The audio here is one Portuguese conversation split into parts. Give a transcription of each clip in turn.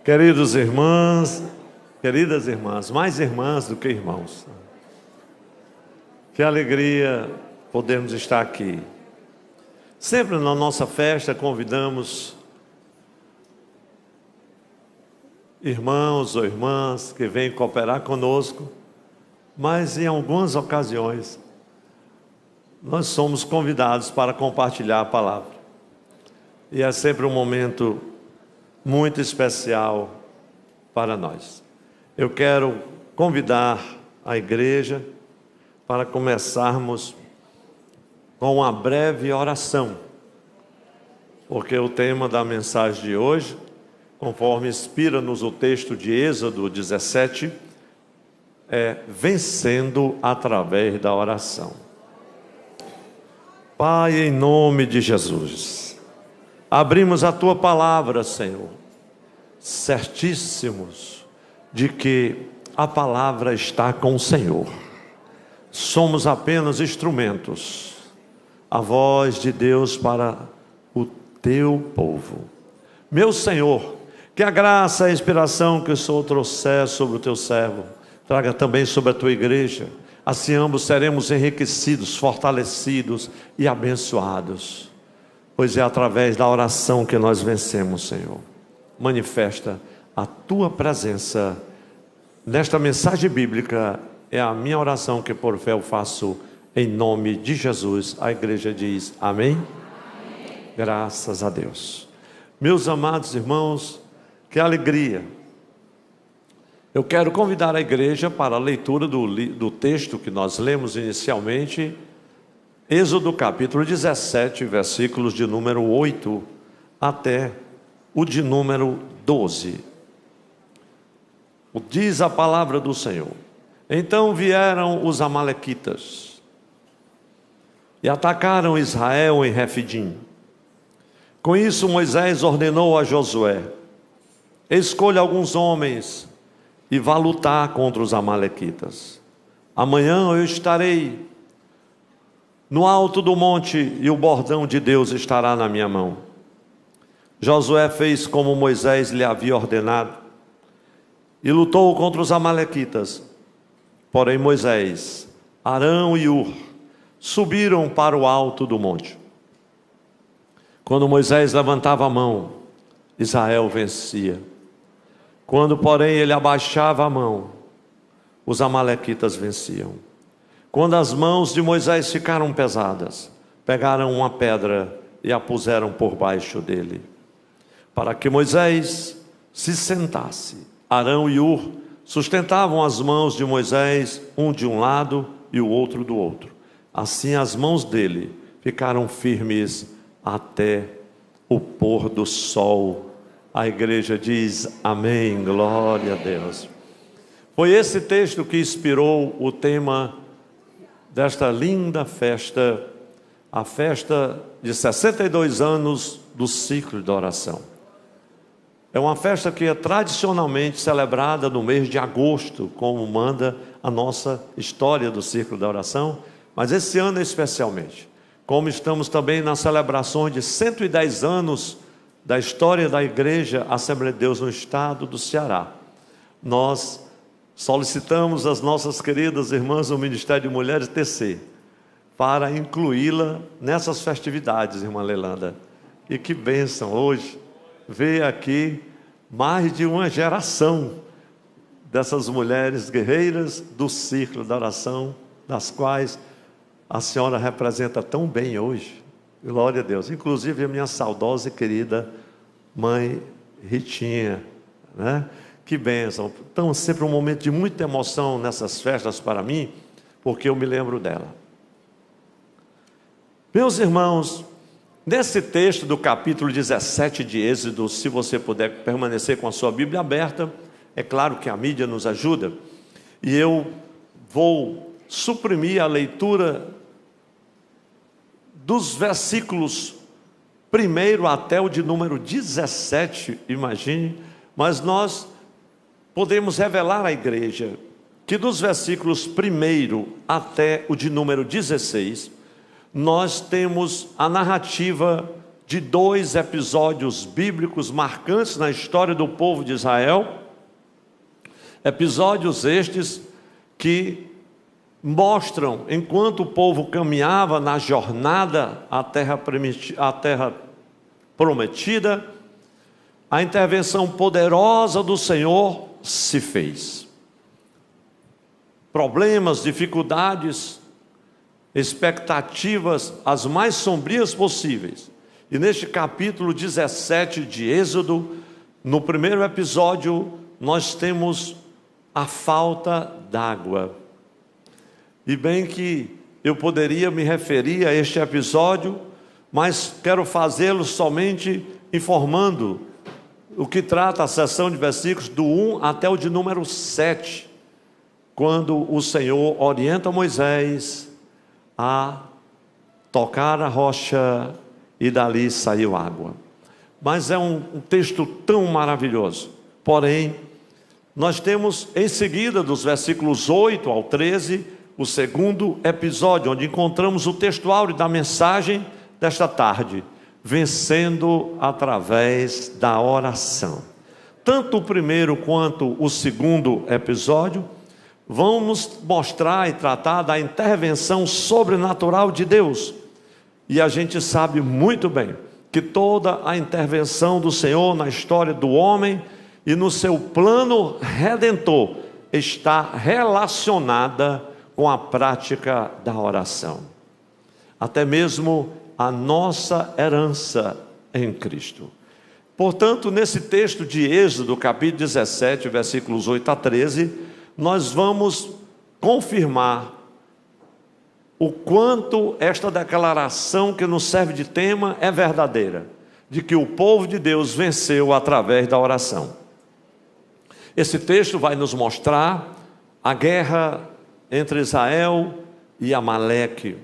Queridos irmãos, queridas irmãs, mais irmãs do que irmãos, que alegria podermos estar aqui. Sempre na nossa festa convidamos irmãos ou irmãs que vêm cooperar conosco, mas em algumas ocasiões nós somos convidados para compartilhar a palavra. E é sempre um momento muito especial para nós. Eu quero convidar a igreja para começarmos com uma breve oração, porque o tema da mensagem de hoje, conforme inspira-nos o texto de Êxodo 17, é vencendo através da oração. Pai, em nome de Jesus, abrimos a Tua palavra, Senhor, certíssimos de que a palavra está com o Senhor. Somos apenas instrumentos, a voz de Deus para o Teu povo. Meu Senhor, que a graça e a inspiração que o Senhor trouxer sobre o Teu servo, traga também sobre a Tua igreja. Assim ambos seremos enriquecidos, fortalecidos e abençoados. Pois é através da oração que nós vencemos, Senhor. Manifesta a Tua presença nesta mensagem bíblica. É a minha oração que por fé eu faço em nome de Jesus. A igreja diz amém? Amém. Graças a Deus. Meus amados irmãos, que alegria. Eu quero convidar a igreja para a leitura do texto que nós lemos inicialmente, Êxodo capítulo 17, versículos de número 8 até o de número 12. Diz a palavra do Senhor: Então vieram os amalequitas e atacaram Israel em Refidim. Com isso Moisés ordenou a Josué: Escolha alguns homens e vá lutar contra os amalequitas. Amanhã eu estarei no alto do monte e o bordão de Deus estará na minha mão. Josué fez como Moisés lhe havia ordenado e lutou contra os amalequitas. Porém Moisés, Arão e Hur subiram para o alto do monte. Quando Moisés levantava a mão, Israel vencia. Quando, porém, ele abaixava a mão, os amalequitas venciam. Quando as mãos de Moisés ficaram pesadas, pegaram uma pedra e a puseram por baixo dele, para que Moisés se sentasse. Arão e Hur sustentavam as mãos de Moisés, um de um lado e o outro do outro. Assim as mãos dele ficaram firmes até o pôr do sol. A igreja diz amém, glória a Deus. Foi esse texto que inspirou o tema desta linda festa, a festa de 62 anos do ciclo de oração. É uma festa que é tradicionalmente celebrada no mês de agosto, como manda a nossa história do ciclo da oração, mas esse ano especialmente, como estamos também nas celebrações de 110 anos da história da Igreja Assembleia de Deus no estado do Ceará. Nós solicitamos as nossas queridas irmãs do Ministério de Mulheres TC para incluí-la nessas festividades, irmã Leilanda. E que bênção hoje ver aqui mais de uma geração dessas mulheres guerreiras do ciclo da oração, das quais a senhora representa tão bem hoje. Glória a Deus. Inclusive a minha saudosa e querida mãe Ritinha, né? Que bênção. Então sempre um momento de muita emoção nessas festas para mim, porque eu me lembro dela. Meus irmãos, nesse texto do capítulo 17 de Êxodo, se você puder permanecer com a sua Bíblia aberta, é claro que a mídia nos ajuda, e eu vou suprimir a leitura dos versículos 1 até o de número 17, imagine, mas nós podemos revelar à igreja que dos versículos 1 até o de número 16, nós temos a narrativa de 2 episódios bíblicos marcantes na história do povo de Israel. Episódios estes que mostram, enquanto o povo caminhava na jornada à terra prometida, a intervenção poderosa do Senhor se fez. Problemas, dificuldades, expectativas as mais sombrias possíveis. E neste capítulo 17 de Êxodo, no primeiro episódio, nós temos a falta d'água. E bem que eu poderia me referir a este episódio, mas quero fazê-lo somente informando o que trata a seção de versículos do 1 até o de número 7, quando o Senhor orienta Moisés a tocar a rocha e dali saiu água. Mas é um texto tão maravilhoso. Porém, nós temos em seguida, dos versículos 8 ao 13, o segundo episódio, onde encontramos o texto áureo da mensagem desta tarde: vencendo através da oração. Tanto o primeiro quanto o segundo episódio vão nos mostrar e tratar da intervenção sobrenatural de Deus. E a gente sabe muito bem que toda a intervenção do Senhor na história do homem e no seu plano redentor está relacionada com a prática da oração. Até mesmo a nossa herança em Cristo. Portanto, nesse texto de Êxodo, capítulo 17, versículos 8 a 13, nós vamos confirmar o quanto esta declaração que nos serve de tema é verdadeira, de que o povo de Deus venceu através da oração. Esse texto vai nos mostrar a guerra entre Israel e Amaleque,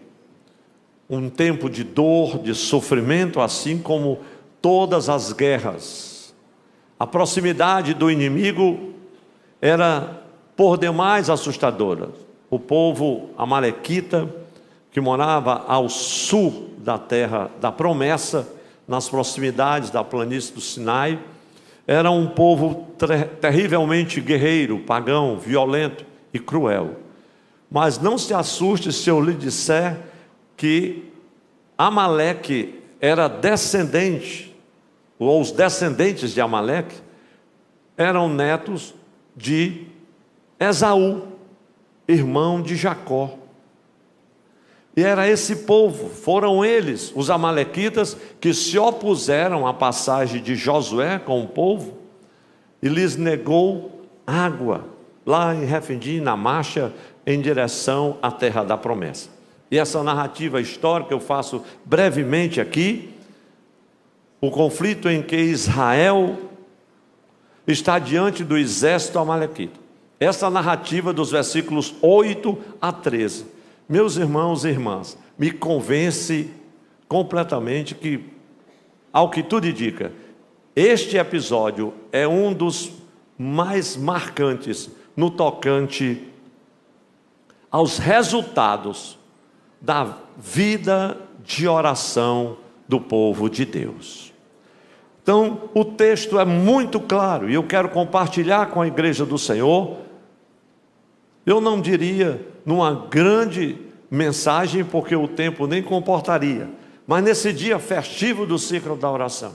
um tempo de dor, de sofrimento, assim como todas as guerras. A proximidade do inimigo era por demais assustadora. O povo amalequita, que morava ao sul da terra da promessa, nas proximidades da planície do Sinai, era um povo terrivelmente guerreiro, pagão, violento e cruel. Mas não se assuste se eu lhe disser que Amaleque era descendente, ou os descendentes de Amaleque eram netos de Esaú, irmão de Jacó. E era esse povo, foram eles, os amalequitas, que se opuseram à passagem de Josué com o povo e lhes negou água, lá em Refidim, na marcha em direção à terra da promessa. E essa narrativa histórica eu faço brevemente aqui, o conflito em que Israel está diante do exército amalequita. Essa narrativa dos versículos 8 a 13, meus irmãos e irmãs, me convence completamente que, ao que tudo indica, este episódio é um dos mais marcantes no tocante aos resultados da vida de oração do povo de Deus. Então, o texto é muito claro e eu quero compartilhar com a igreja do Senhor. Eu não diria numa grande mensagem, porque o tempo nem comportaria, mas nesse dia festivo do ciclo da oração,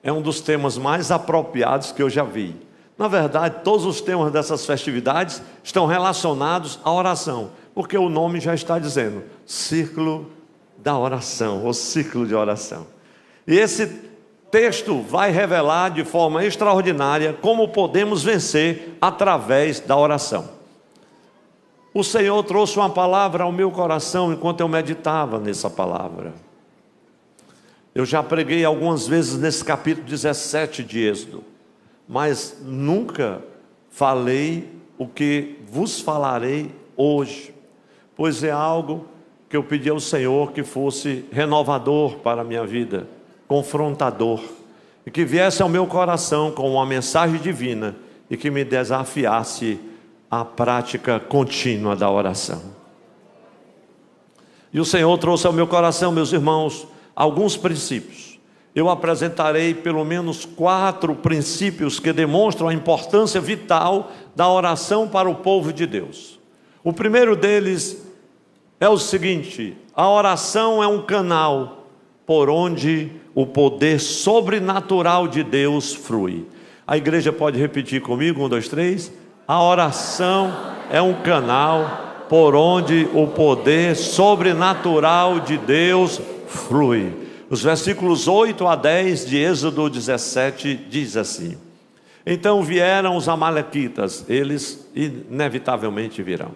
é um dos temas mais apropriados que eu já vi. Na verdade, todos os temas dessas festividades estão relacionados à oração, porque o nome já está dizendo, ciclo da oração, ou ciclo de oração. E esse texto vai revelar de forma extraordinária como podemos vencer através da oração. O Senhor trouxe uma palavra ao meu coração enquanto eu meditava nessa palavra. Eu já preguei algumas vezes nesse capítulo 17 de Êxodo, mas nunca falei o que vos falarei hoje, pois é algo que eu pedi ao Senhor que fosse renovador para a minha vida, confrontador, e que viesse ao meu coração com uma mensagem divina e que me desafiasse à prática contínua da oração. E o Senhor trouxe ao meu coração, meus irmãos, alguns princípios. Eu apresentarei pelo menos 4 princípios que demonstram a importância vital da oração para o povo de Deus. O primeiro deles é o seguinte: a oração é um canal por onde o poder sobrenatural de Deus flui. A igreja pode repetir comigo? 1, 2, 3. A oração é um canal por onde o poder sobrenatural de Deus flui. Os versículos 8 a 10 de Êxodo 17 diz assim: então vieram os amalequitas, eles inevitavelmente virão,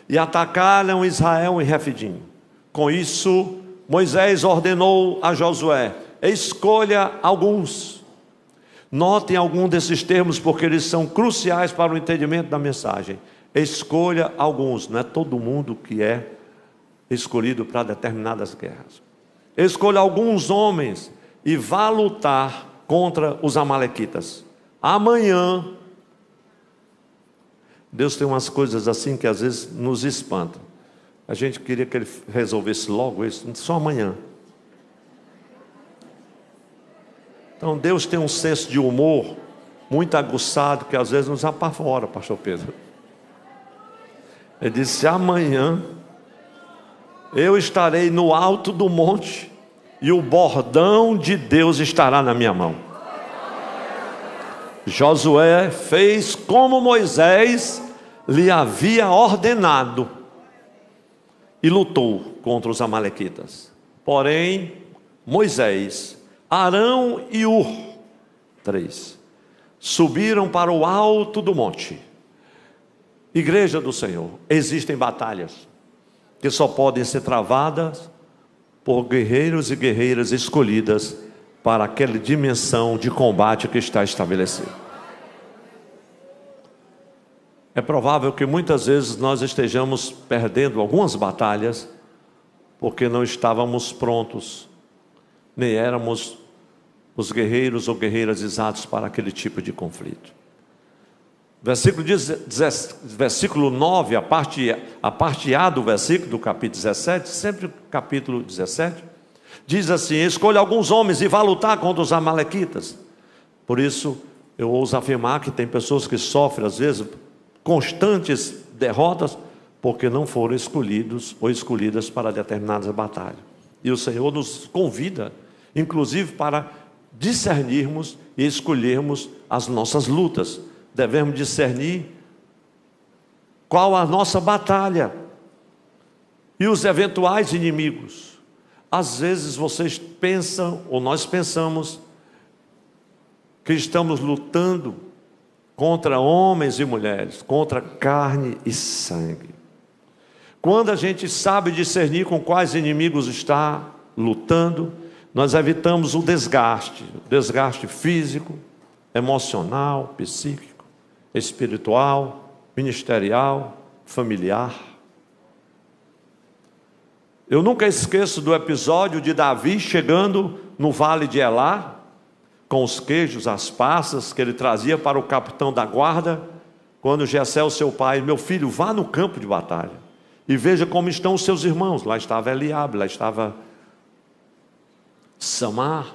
e atacaram Israel em Refidim. Com isso, Moisés ordenou a Josué: escolha alguns. Notem algum desses termos, porque eles são cruciais para o entendimento da mensagem. Escolha alguns, não é todo mundo que é escolhido para determinadas guerras. Escolha alguns homens e vá lutar contra os amalequitas. Amanhã, Deus tem umas coisas assim que às vezes nos espantam. A gente queria que Ele resolvesse logo isso, só amanhã. Então Deus tem um senso de humor muito aguçado que às vezes nos apavora, pastor Pedro. Ele disse: amanhã eu estarei no alto do monte e o bordão de Deus estará na minha mão. Josué fez como Moisés lhe havia ordenado e lutou contra os amalequitas. Porém, Moisés, Arão e Ur, 3, subiram para o alto do monte. Igreja do Senhor, existem batalhas que só podem ser travadas por guerreiros e guerreiras escolhidas para aquela dimensão de combate que está estabelecida. É provável que muitas vezes nós estejamos perdendo algumas batalhas porque não estávamos prontos, nem éramos os guerreiros ou guerreiras exatos para aquele tipo de conflito. Versículo 9, a parte A do versículo do capítulo 17, sempre capítulo 17, diz assim: escolha alguns homens e vá lutar contra os amalequitas. Por isso, eu ouso afirmar que tem pessoas que sofrem, às vezes, constantes derrotas, porque não foram escolhidos ou escolhidas para determinadas batalhas. E o Senhor nos convida, inclusive, para discernirmos e escolhermos as nossas lutas. Devemos discernir qual a nossa batalha e os eventuais inimigos. Às vezes vocês pensam, ou nós pensamos, que estamos lutando contra homens e mulheres, contra carne e sangue. Quando a gente sabe discernir com quais inimigos está lutando, nós evitamos o desgaste físico, emocional, psíquico, espiritual, ministerial, familiar. Eu nunca esqueço do episódio de Davi chegando no vale de Elá, com os queijos, as passas que ele trazia para o capitão da guarda, quando Jessé, seu pai: meu filho, vá no campo de batalha e veja como estão os seus irmãos. Lá estava Eliabe, lá estava Samar.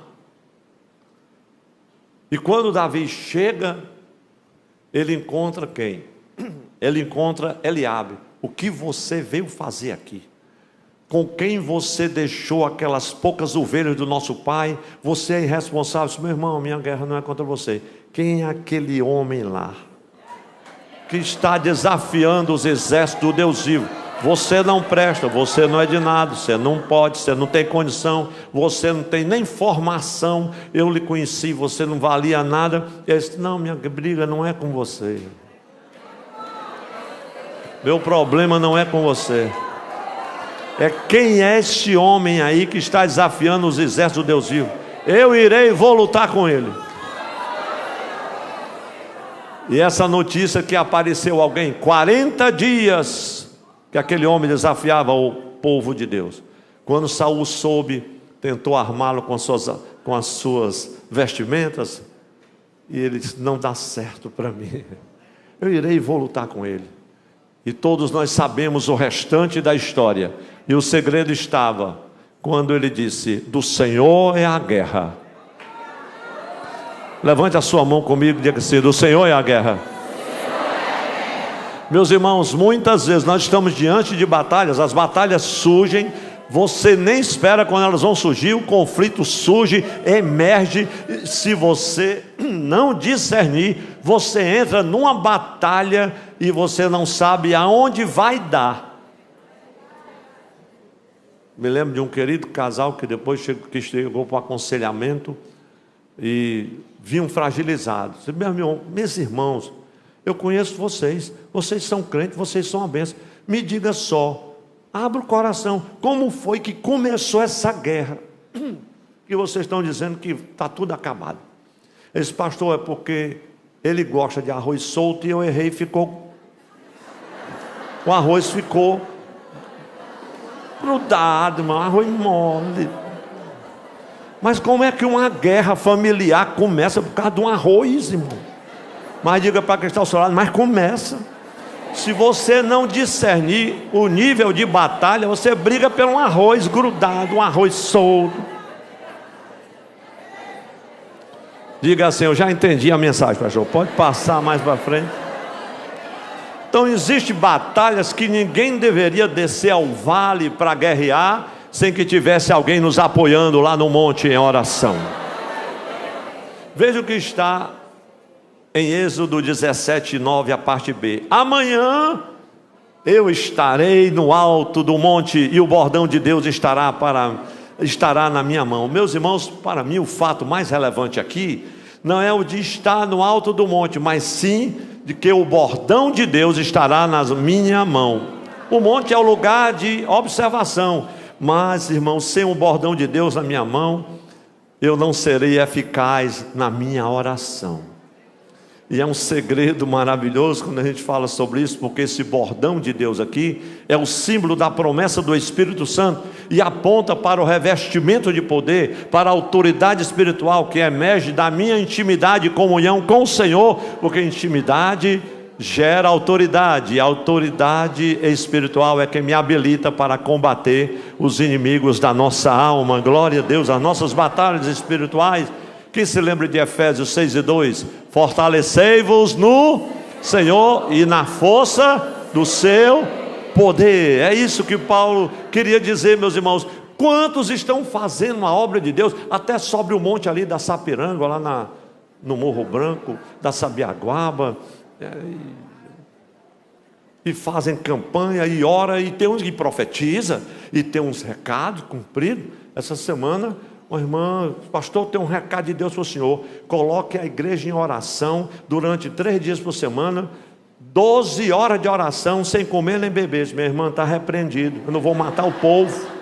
E quando Davi chega, ele encontra quem? Ele encontra Eliabe. O que você veio fazer aqui? Com quem você deixou aquelas poucas ovelhas do nosso pai? Você é irresponsável. Meu irmão, minha guerra não é contra você. Quem é aquele homem lá que está desafiando os exércitos do Deus vivo? Você não presta, você não é de nada, você não pode, você não tem condição, você não tem nem formação. Eu lhe conheci, você não valia nada. Ele disse: não, minha briga não é com você. Meu problema não é com você. É quem é este homem aí que está desafiando os exércitos do Deus vivo. Eu irei e vou lutar com ele. E essa notícia que apareceu alguém, 40 dias que aquele homem desafiava o povo de Deus. Quando Saul soube, tentou armá-lo com as suas vestimentas, e ele disse: não dá certo para mim, eu irei e vou lutar com ele. E todos nós sabemos o restante da história. E o segredo estava quando ele disse: do Senhor é a guerra. Levante a sua mão comigo e diga assim: do Senhor é a guerra. Meus irmãos, muitas vezes nós estamos diante de batalhas, as batalhas surgem, você nem espera quando elas vão surgir, o conflito surge, emerge. Se você não discernir, você entra numa batalha e você não sabe aonde vai dar. Me lembro de um querido casal que depois chegou para o aconselhamento e vinham fragilizados. Meus irmãos, eu conheço vocês, vocês são crentes, vocês são uma bênção. Me diga só, abra o coração, como foi que começou essa guerra? Que vocês estão dizendo que está tudo acabado. Esse pastor, é porque ele gosta de arroz solto e eu errei e ficou... O arroz ficou grudado, irmão, arroz mole. Mas como é que uma guerra familiar começa por causa de um arroz, irmão? Mas diga para quem está ao seu lado, mas começa. Se você não discernir o nível de batalha, você briga por um arroz grudado, um arroz solto. Diga assim: eu já entendi a mensagem, pastor, pode passar mais para frente. Então existem batalhas que ninguém deveria descer ao vale para guerrear sem que tivesse alguém nos apoiando lá no monte em oração. Veja o que está em Êxodo 17:9, a parte B. Amanhã eu estarei no alto do monte e o bordão de Deus estará na minha mão. Meus irmãos, para mim o fato mais relevante aqui não é o de estar no alto do monte, mas sim de que o bordão de Deus estará na minha mão. O monte é o lugar de observação, mas, irmãos, sem o bordão de Deus na minha mão, eu não serei eficaz na minha oração. E é um segredo maravilhoso quando a gente fala sobre isso, porque esse bordão de Deus aqui é o símbolo da promessa do Espírito Santo e aponta para o revestimento de poder, para a autoridade espiritual que emerge da minha intimidade e comunhão com o Senhor, porque intimidade gera autoridade, e a autoridade espiritual é que me habilita para combater os inimigos da nossa alma. Glória a Deus, as nossas batalhas espirituais. Quem se lembra de Efésios 6:2? Fortalecei-vos no Senhor e na força do seu poder. É isso que Paulo queria dizer, meus irmãos. Quantos estão fazendo a obra de Deus? Até sobre o monte ali da Sapiranga, lá no Morro Branco, da Sabiaguaba, e fazem campanha, e ora, e tem uns que profetiza, e tem uns recados cumpridos. Essa semana, uma irmã: pastor, tem um recado de Deus para o senhor. Coloque a igreja em oração durante 3 dias por semana, 12 horas de oração, sem comer nem beber. Minha irmã, está repreendido, eu não vou matar o povo.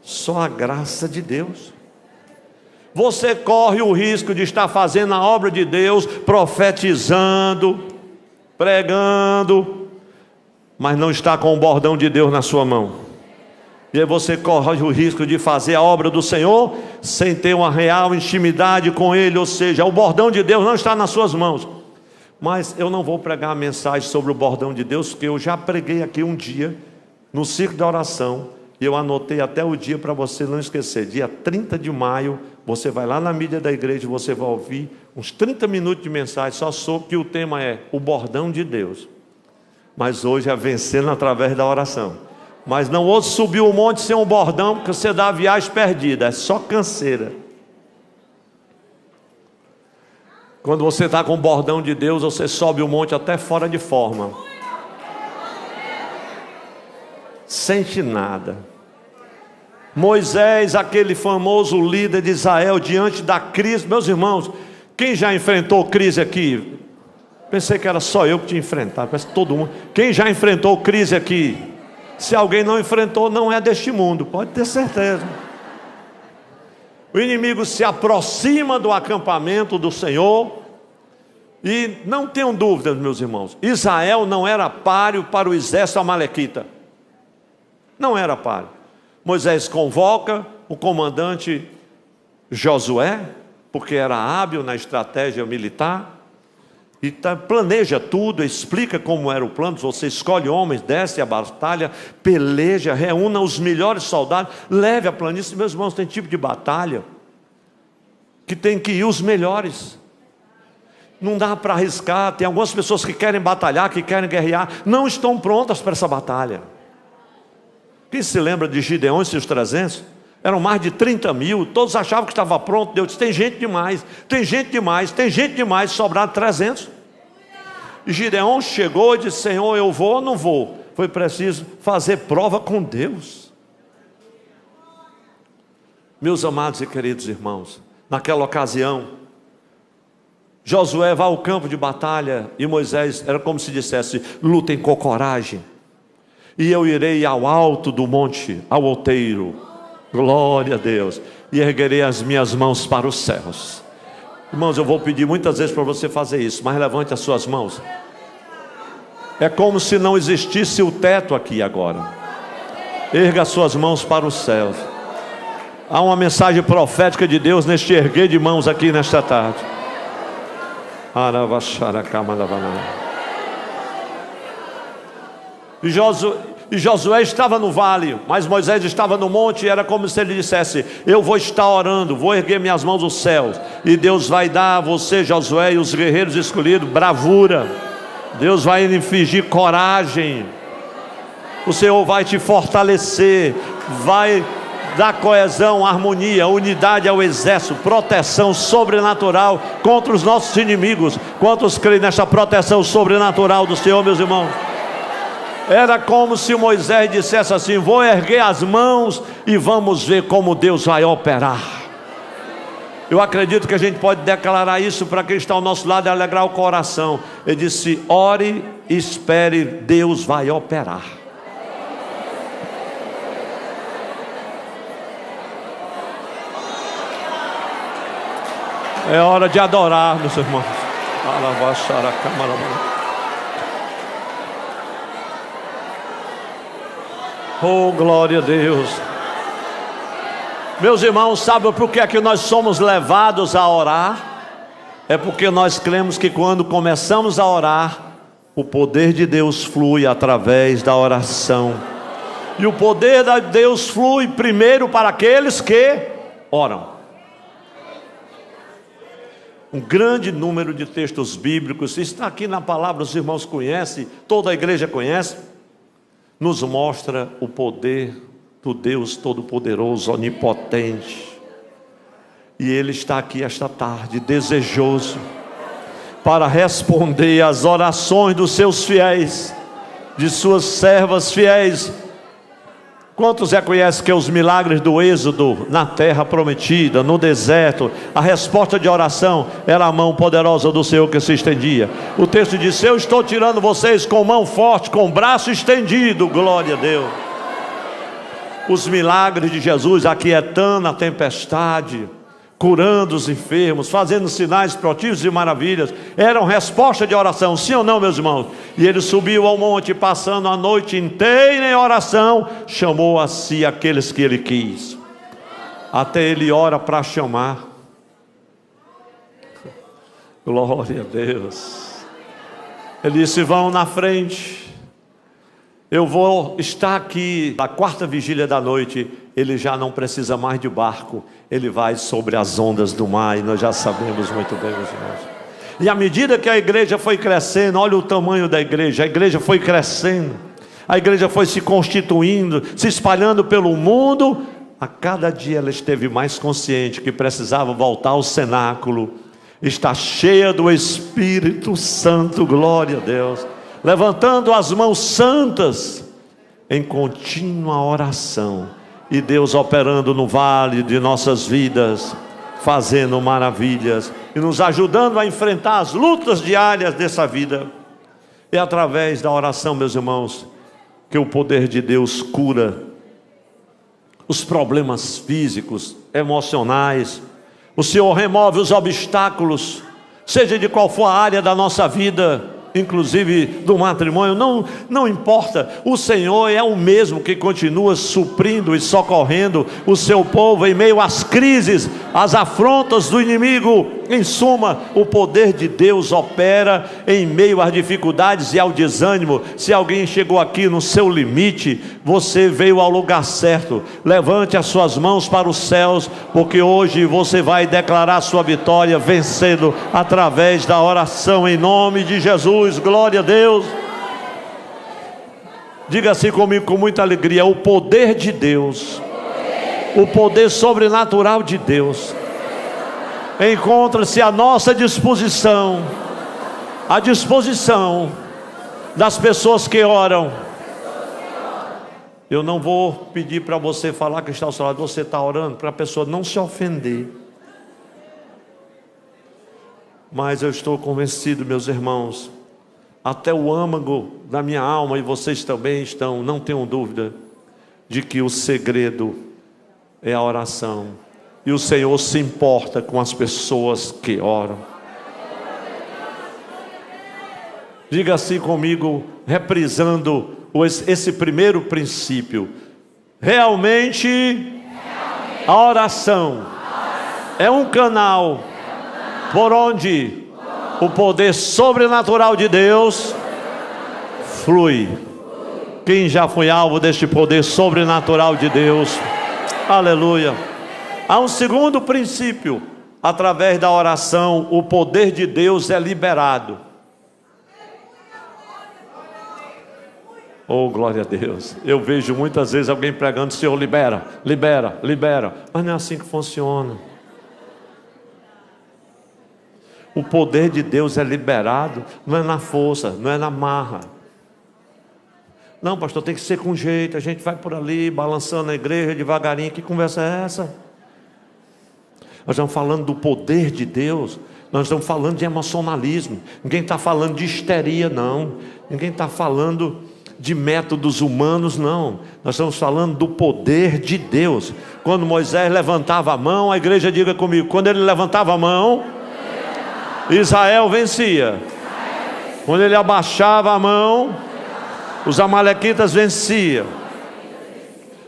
Só a graça de Deus. Você corre o risco de estar fazendo a obra de Deus, profetizando, pregando, mas não está com o bordão de Deus na sua mão. E aí você corre o risco de fazer a obra do Senhor sem ter uma real intimidade com Ele, ou seja, o bordão de Deus não está nas suas mãos. Mas eu não vou pregar a mensagem sobre o bordão de Deus, porque eu já preguei aqui um dia, no círculo da oração, e eu anotei até o dia para você não esquecer. Dia 30 de maio, você vai lá na mídia da igreja, você vai ouvir uns 30 minutos de mensagem, só sobre que o tema é o bordão de Deus. Mas hoje é vencendo através da oração. Mas não ouço subir o monte sem um bordão, porque você dá a viagem perdida, é só canseira. Quando você está com o bordão de Deus, você sobe o monte até fora de forma. Sente nada. Moisés, aquele famoso líder de Israel, diante da crise. Meus irmãos, quem já enfrentou crise aqui? Pensei que era só eu que tinha enfrentado, parece que todo mundo. Quem já enfrentou crise aqui? Se alguém não enfrentou, não é deste mundo, pode ter certeza. O inimigo se aproxima do acampamento do Senhor, e não tenham dúvidas, meus irmãos, Israel não era páreo para o exército amalequita. Não era páreo. Moisés convoca o comandante Josué, porque era hábil na estratégia militar, E planeja tudo, explica como era o plano. Você escolhe homens, desce a batalha, peleja, reúna os melhores soldados, leve a planície. Meus irmãos, tem tipo de batalha que tem que ir os melhores. Não dá para arriscar. Tem algumas pessoas que querem batalhar, que querem guerrear, não estão prontas para essa batalha. Quem se lembra de Gideão e seus 300? Eram mais de 30 mil, todos achavam que estava pronto. Deus disse: tem gente demais, tem gente demais, tem gente demais, sobraram 300. E Gideão chegou e disse: Senhor, eu vou ou não vou? Foi preciso fazer prova com Deus. Meus amados e queridos irmãos, naquela ocasião, Josué vai ao campo de batalha e Moisés, era como se dissesse: lutem com coragem, e eu irei ao alto do monte, ao outeiro, glória a Deus, e erguerei as minhas mãos para os céus. Irmãos, eu vou pedir muitas vezes para você fazer isso, mas levante as suas mãos. É como se não existisse o teto aqui agora. Erga as suas mãos para os céus. Há uma mensagem profética de Deus neste erguer de mãos aqui nesta tarde. E Josué estava no vale, mas Moisés estava no monte, e era como se ele dissesse: eu vou estar orando, vou erguer minhas mãos aos céus, e Deus vai dar a você, Josué, e os guerreiros escolhidos, bravura. Deus vai infligir coragem. O Senhor vai te fortalecer, vai dar coesão, harmonia, unidade ao exército, proteção sobrenatural contra os nossos inimigos. Quantos creem nesta proteção sobrenatural do Senhor, meus irmãos? Era como se Moisés dissesse assim: vou erguer as mãos e vamos ver como Deus vai operar. Eu acredito que a gente pode declarar isso para quem está ao nosso lado e alegrar o coração. Ele disse: ore e espere, Deus vai operar. É hora de adorar, meus irmãos. Oh, glória a Deus. Meus irmãos, sabe por que é que nós somos levados a orar? É porque nós cremos que quando começamos a orar, o poder de Deus flui através da oração. E o poder de Deus flui primeiro para aqueles que oram. Um grande número de textos bíblicos, está aqui na palavra, os irmãos conhecem, toda a igreja conhece, nos mostra o poder do Deus Todo-Poderoso, Onipotente. E Ele está aqui esta tarde, desejoso, para responder às orações dos seus fiéis, de suas servas fiéis. Quantos reconhecem que os milagres do êxodo na terra prometida, no deserto, a resposta de oração era a mão poderosa do Senhor que se estendia? O texto diz: eu estou tirando vocês com mão forte, com braço estendido, glória a Deus. Os milagres de Jesus, aquietando a tempestade, curando os enfermos, fazendo sinais, prodígios e maravilhas, eram resposta de oração, sim ou não, meus irmãos? E ele subiu ao monte, passando a noite inteira em oração, chamou a si aqueles que ele quis. Até ele ora para chamar. Glória a Deus. Ele disse: vão na frente, eu vou estar aqui. Na quarta vigília da noite, ele já não precisa mais de barco, ele vai sobre as ondas do mar, e nós já sabemos muito bem, meus irmãos. E à medida que a igreja foi crescendo, olha o tamanho da igreja, a igreja foi crescendo, a igreja foi se constituindo, se espalhando pelo mundo. A cada dia ela esteve mais consciente que precisava voltar ao cenáculo, estar cheia do Espírito Santo, glória a Deus, levantando as mãos santas em contínua oração, e Deus operando no vale de nossas vidas, fazendo maravilhas e nos ajudando a enfrentar as lutas diárias dessa vida. É através da oração, meus irmãos, que o poder de Deus cura os problemas físicos, emocionais. O Senhor remove os obstáculos, seja de qual for a área da nossa vida, inclusive do matrimônio, não importa. O Senhor é o mesmo que continua suprindo e socorrendo o seu povo em meio às crises, às afrontas do inimigo. Em suma, o poder de Deus opera em meio às dificuldades e ao desânimo. Se alguém chegou aqui no seu limite, você veio ao lugar certo. Levante as suas mãos para os céus, porque hoje você vai declarar sua vitória vencendo através da oração em nome de Jesus. Glória a Deus. Diga assim comigo com muita alegria: o poder de Deus, o poder sobrenatural de Deus encontra-se à nossa disposição, à disposição das pessoas que oram. Eu não vou pedir para você falar que está ao seu lado, você está orando, para a pessoa não se ofender. Mas eu estou convencido, meus irmãos, até o âmago da minha alma, e vocês também estão, não tenham dúvida, de que o segredo é a oração. E o Senhor se importa com as pessoas que oram. Diga assim comigo, reprisando esse primeiro princípio: realmente a oração é um canal por onde o poder sobrenatural de Deus flui. Quem já foi alvo deste poder sobrenatural de Deus? Aleluia. Há um segundo princípio: através da oração, o poder de Deus é liberado. Oh, glória a Deus. Eu vejo muitas vezes alguém pregando: Senhor, libera, libera, libera. Mas não é assim que funciona. O poder de Deus é liberado, não é na força, não é na marra. Não, pastor, tem que ser com jeito. A gente vai por ali, balançando a igreja devagarinho. Que conversa é essa? Nós estamos falando do poder de Deus. Nós estamos falando de emocionalismo. Ninguém está falando de histeria, não. Ninguém está falando de métodos humanos, não. Nós estamos falando do poder de Deus. Quando Moisés levantava a mão, a igreja diga comigo, quando ele levantava a mão, Israel vencia. Quando ele abaixava a mão, os amalequitas venciam.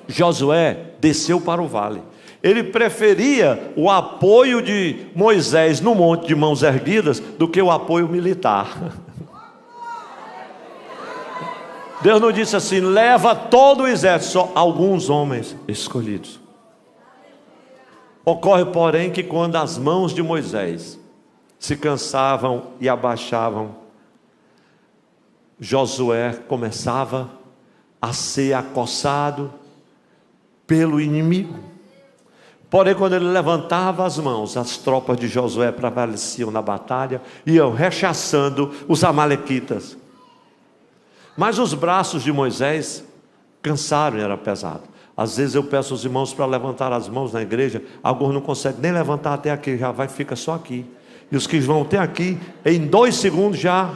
Josué desceu para o vale. Ele preferia o apoio de Moisés no monte de mãos erguidas do que o apoio militar. Deus não disse assim: leva todo o exército, só alguns homens escolhidos. Ocorre, porém, que quando as mãos de Moisés se cansavam e abaixavam, Josué começava a ser acossado pelo inimigo. Porém, quando ele levantava as mãos, as tropas de Josué prevaleciam na batalha, iam rechaçando os amalequitas. Mas os braços de Moisés cansaram e era pesado. Às vezes eu peço aos irmãos para levantar as mãos na igreja, alguns não conseguem nem levantar até aqui, já vai, fica só aqui. E os que vão até aqui, em 2 segundos já.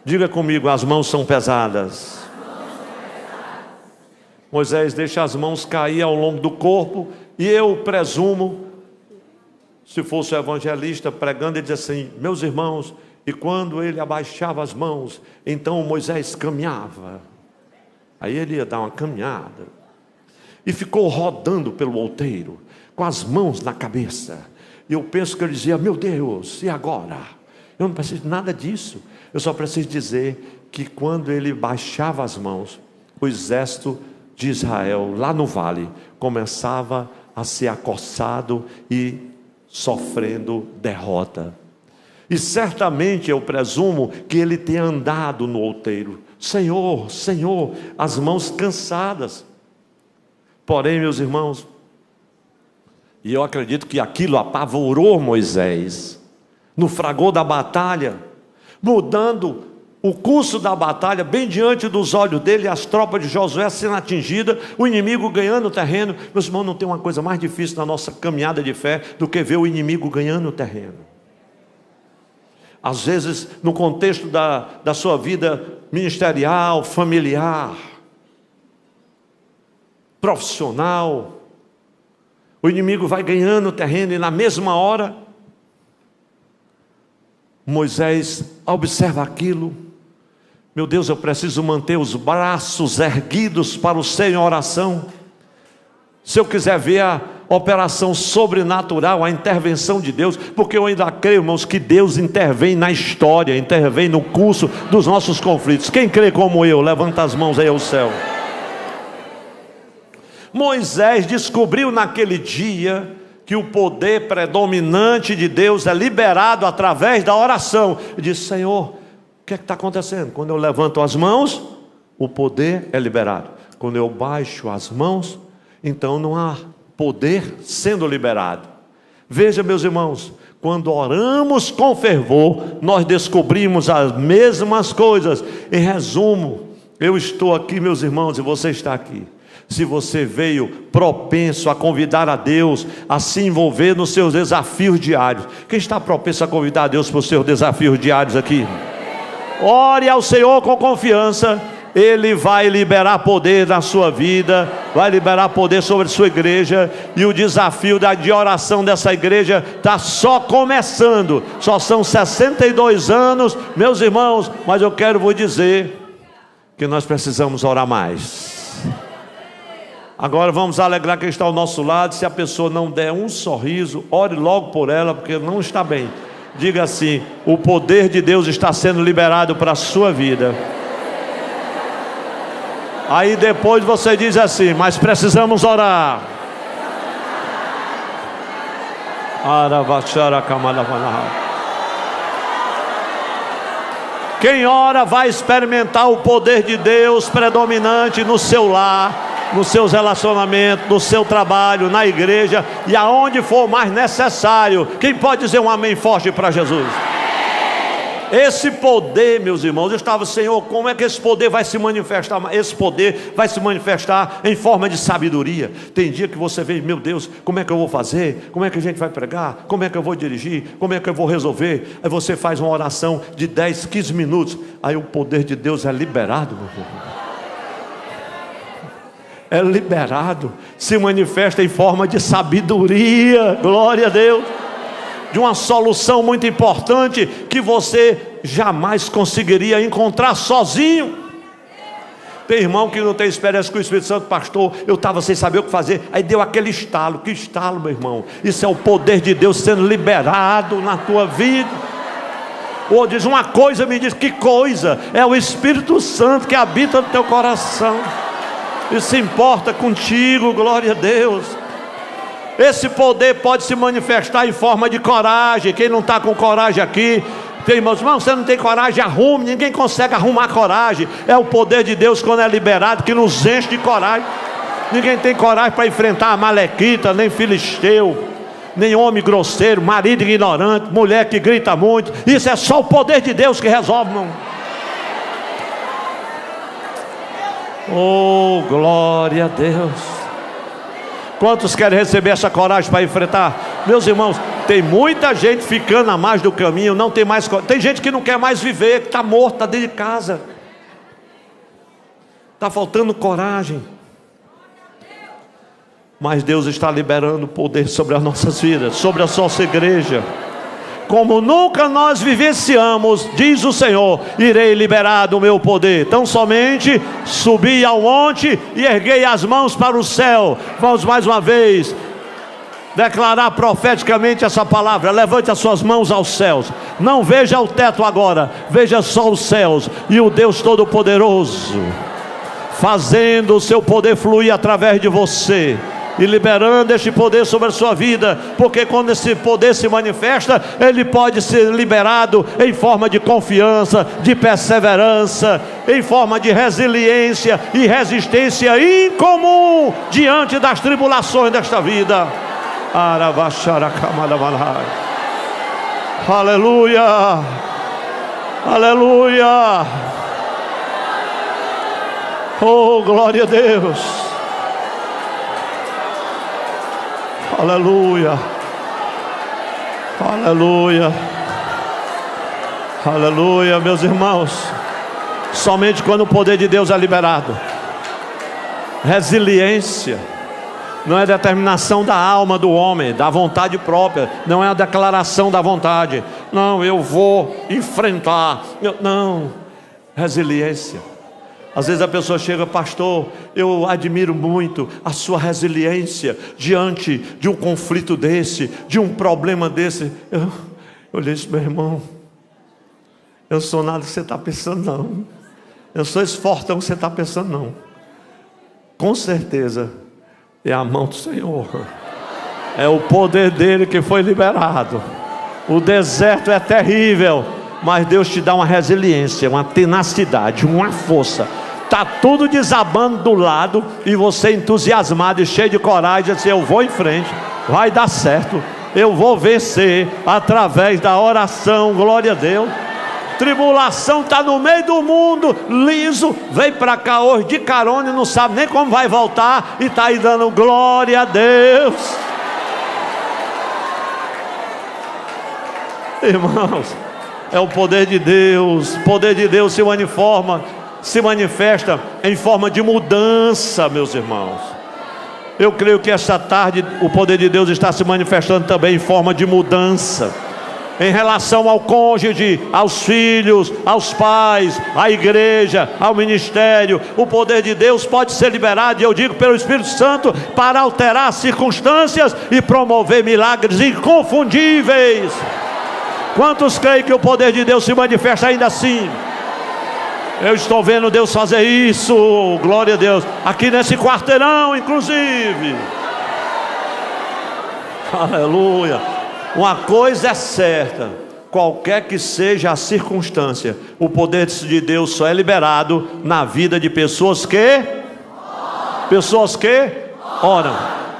Diga comigo, as mãos são pesadas. Moisés deixa as mãos cair ao longo do corpo, e eu presumo, se fosse o evangelista pregando, ele diz assim: meus irmãos, e quando ele abaixava as mãos, então Moisés caminhava. Aí ele ia dar uma caminhada, e ficou rodando pelo outeiro, com as mãos na cabeça. E eu penso que ele dizia: meu Deus, e agora? Eu não preciso de nada disso. Eu só preciso dizer que quando ele baixava as mãos, o exército de Israel, lá no vale, começava a ser acossado e sofrendo derrota. E certamente eu presumo que ele tenha andado no outeiro. Senhor, Senhor, as mãos cansadas. Porém, meus irmãos, e eu acredito que aquilo apavorou Moisés, no fragor da batalha, mudando o curso da batalha, bem diante dos olhos dele, as tropas de Josué sendo atingidas, o inimigo ganhando terreno. Meus irmãos, não tem uma coisa mais difícil na nossa caminhada de fé do que ver o inimigo ganhando terreno. Às vezes, no contexto da sua vida ministerial, familiar, profissional, o inimigo vai ganhando terreno, e na mesma hora, Moisés observa aquilo. Meu Deus, eu preciso manter os braços erguidos para o Senhor em oração. Se eu quiser ver operação sobrenatural, a intervenção de Deus, porque eu ainda creio, irmãos, que Deus intervém na história, intervém no curso dos nossos conflitos. Quem crê como eu, levanta as mãos aí ao céu. Moisés descobriu naquele dia que o poder predominante de Deus é liberado através da oração. Ele disse: Senhor, o que é que está acontecendo? Quando eu levanto as mãos, o poder é liberado. Quando eu baixo as mãos, então não há poder sendo liberado. Veja, meus irmãos, quando oramos com fervor, nós descobrimos as mesmas coisas. Em resumo, eu estou aqui, meus irmãos, e você está aqui. Se você veio propenso a convidar a Deus, a se envolver nos seus desafios diários. Quem está propenso a convidar a Deus para os seus desafios diários aqui? Ore ao Senhor com confiança. Ele vai liberar poder na sua vida, vai liberar poder sobre a sua igreja, e o desafio de oração dessa igreja está só começando. Só são 62 anos, meus irmãos, mas eu quero vos dizer que nós precisamos orar mais. Agora vamos alegrar quem está ao nosso lado. Se a pessoa não der um sorriso, ore logo por ela, porque não está bem. Diga assim: o poder de Deus está sendo liberado para a sua vida. Aí depois você diz assim: mas precisamos orar. Quem ora vai experimentar o poder de Deus predominante no seu lar, nos seus relacionamentos, no seu trabalho, na igreja e aonde for mais necessário. Quem pode dizer um amém forte para Jesus? Esse poder, meus irmãos, eu estava: Senhor, como é que esse poder vai se manifestar? Esse poder vai se manifestar em forma de sabedoria. Tem dia que você vê: meu Deus, como é que eu vou fazer? Como é que a gente vai pregar? Como é que eu vou dirigir? Como é que eu vou resolver? Aí você faz uma oração de 10, 15 minutos, aí o poder de Deus é liberado, meu irmão. É liberado, se manifesta em forma de sabedoria, glória a Deus, de uma solução muito importante que você jamais conseguiria encontrar sozinho. Tem irmão que não tem experiência com o Espírito Santo: pastor, eu estava sem saber o que fazer, aí deu aquele estalo. Que estalo, meu irmão? Isso é o poder de Deus sendo liberado na tua vida. Ou diz uma coisa, me diz: que coisa? É o Espírito Santo que habita no teu coração e se importa contigo, glória a Deus. Esse poder pode se manifestar em forma de coragem. Quem não está com coragem aqui, tem irmãos: não, você não tem coragem, arrume. Ninguém consegue arrumar coragem. É o poder de Deus, quando é liberado, que nos enche de coragem. Ninguém tem coragem para enfrentar a Amalequita, nem filisteu, nem homem grosseiro, marido ignorante, mulher que grita muito. Isso é só o poder de Deus que resolve, não. Oh, glória a Deus. Quantos querem receber essa coragem para enfrentar? Meus irmãos, tem muita gente ficando à margem do caminho, não tem mais coragem. Tem gente que não quer mais viver, que está morto, está dentro de casa. Está faltando coragem. Mas Deus está liberando poder sobre as nossas vidas, sobre a nossa igreja. Como nunca nós vivenciamos, diz o Senhor: irei liberar do meu poder. Então somente subi ao monte e erguei as mãos para o céu. Vamos mais uma vez declarar profeticamente essa palavra. Levante as suas mãos aos céus. Não veja o teto agora, veja só os céus e o Deus Todo-Poderoso fazendo o seu poder fluir através de você e liberando este poder sobre a sua vida, porque quando esse poder se manifesta, ele pode ser liberado em forma de confiança, de perseverança, em forma de resiliência e resistência incomum diante das tribulações desta vida. Aleluia, aleluia, oh glória a Deus. Aleluia, aleluia, aleluia, meus irmãos. Somente quando o poder de Deus é liberado. Resiliência não é determinação da alma do homem, da vontade própria. Não é a declaração da vontade. Não, eu vou enfrentar. Não, resiliência. Às vezes a pessoa chega: pastor, eu admiro muito a sua resiliência diante de um conflito desse, de um problema desse. Eu disse: meu irmão, eu não sou nada que você está pensando, não. Eu não sou esse fortão que você está pensando, não. Com certeza é a mão do Senhor, é o poder dele que foi liberado. O deserto é terrível, mas Deus te dá uma resiliência, uma tenacidade, uma força. Está tudo desabando do lado, e você entusiasmado e cheio de coragem, assim: eu vou em frente, vai dar certo, eu vou vencer através da oração. Glória a Deus. Tribulação está no meio do mundo, liso, veio para cá hoje de carona e não sabe nem como vai voltar, e está aí dando glória a Deus. Irmãos, é o poder de Deus. O poder de Deus se manifesta em forma de mudança, meus irmãos. Eu creio que esta tarde o poder de Deus está se manifestando também em forma de mudança, em relação ao cônjuge, aos filhos, aos pais, à igreja, ao ministério. O poder de Deus pode ser liberado, e eu digo, pelo Espírito Santo, para alterar circunstâncias e promover milagres inconfundíveis. Quantos creem que o poder de Deus se manifesta ainda assim? Eu estou vendo Deus fazer isso, glória a Deus, aqui nesse quarteirão, inclusive. Aleluia. Uma coisa é certa: qualquer que seja a circunstância, o poder de Deus só é liberado na vida de pessoas que oram.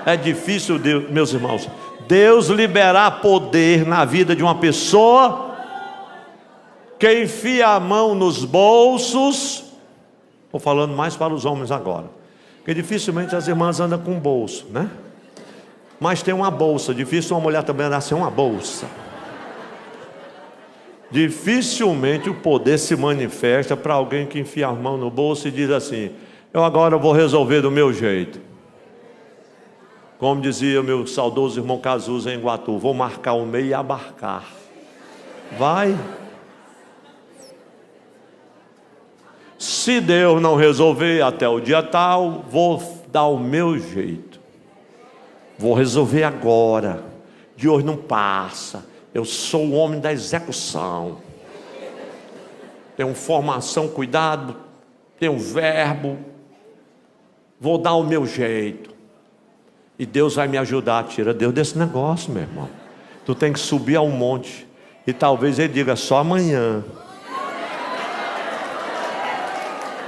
É difícil, meus irmãos, Deus liberar poder na vida de uma pessoa que enfia a mão nos bolsos. Estou falando mais para os homens agora, porque dificilmente as irmãs andam com bolso, né? Mas tem uma bolsa. Difícil uma mulher também andar sem uma bolsa. Dificilmente o poder se manifesta para alguém que enfia a mão no bolso e diz assim: eu agora vou resolver do meu jeito. Como dizia meu saudoso irmão Cazuza em Iguatu: vou marcar o meio e abarcar. Vai. Se Deus não resolver até o dia tal, vou dar o meu jeito. Vou resolver agora. De hoje não passa. Eu sou o homem da execução. Tenho formação, cuidado, tenho verbo. Vou dar o meu jeito. E Deus vai me ajudar. Tira Deus desse negócio, meu irmão. Tu tem que subir ao monte, e talvez Ele diga: só amanhã.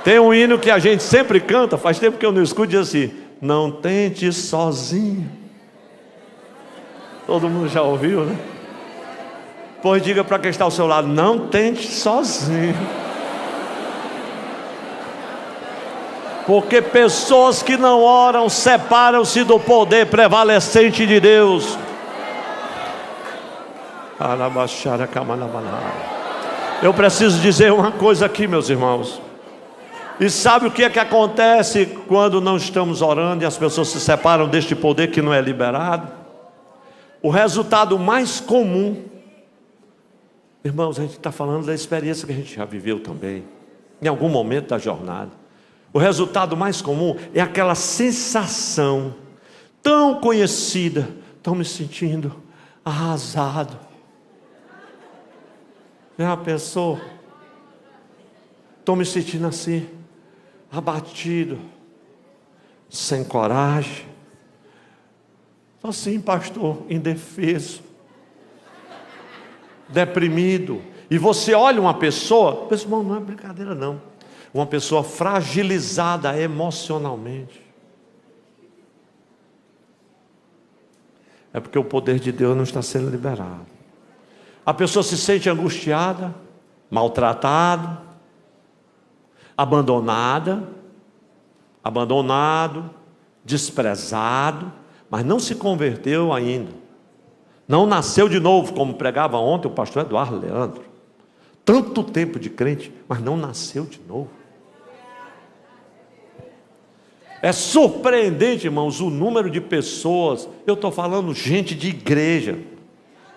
Tem um hino que a gente sempre canta, faz tempo que eu não escuto, diz assim: não tente sozinho. Todo mundo já ouviu, né? Pois diga para quem está ao seu lado: não tente sozinho. Porque pessoas que não oram separam-se do poder prevalecente de Deus. Eu preciso dizer uma coisa aqui, meus irmãos. E sabe o que é que acontece quando não estamos orando e as pessoas se separam deste poder que não é liberado? O resultado mais comum, irmãos, a gente está falando da experiência que a gente já viveu também, em algum momento da jornada. O resultado mais comum é aquela sensação tão conhecida: estou me sentindo arrasado. Já pensou? Estou me sentindo assim, abatido, sem coragem, assim, pastor, indefeso, deprimido. E você olha uma pessoa, pensa: irmão, não é brincadeira não, uma pessoa fragilizada emocionalmente. É porque o poder de Deus não está sendo liberado. A pessoa se sente angustiada, maltratada, abandonado, desprezado, mas não se converteu ainda, não nasceu de novo, como pregava ontem o pastor Eduardo Leandro. Tanto tempo de crente, mas não nasceu de novo. É surpreendente, irmãos, o número de pessoas, eu estou falando gente de igreja,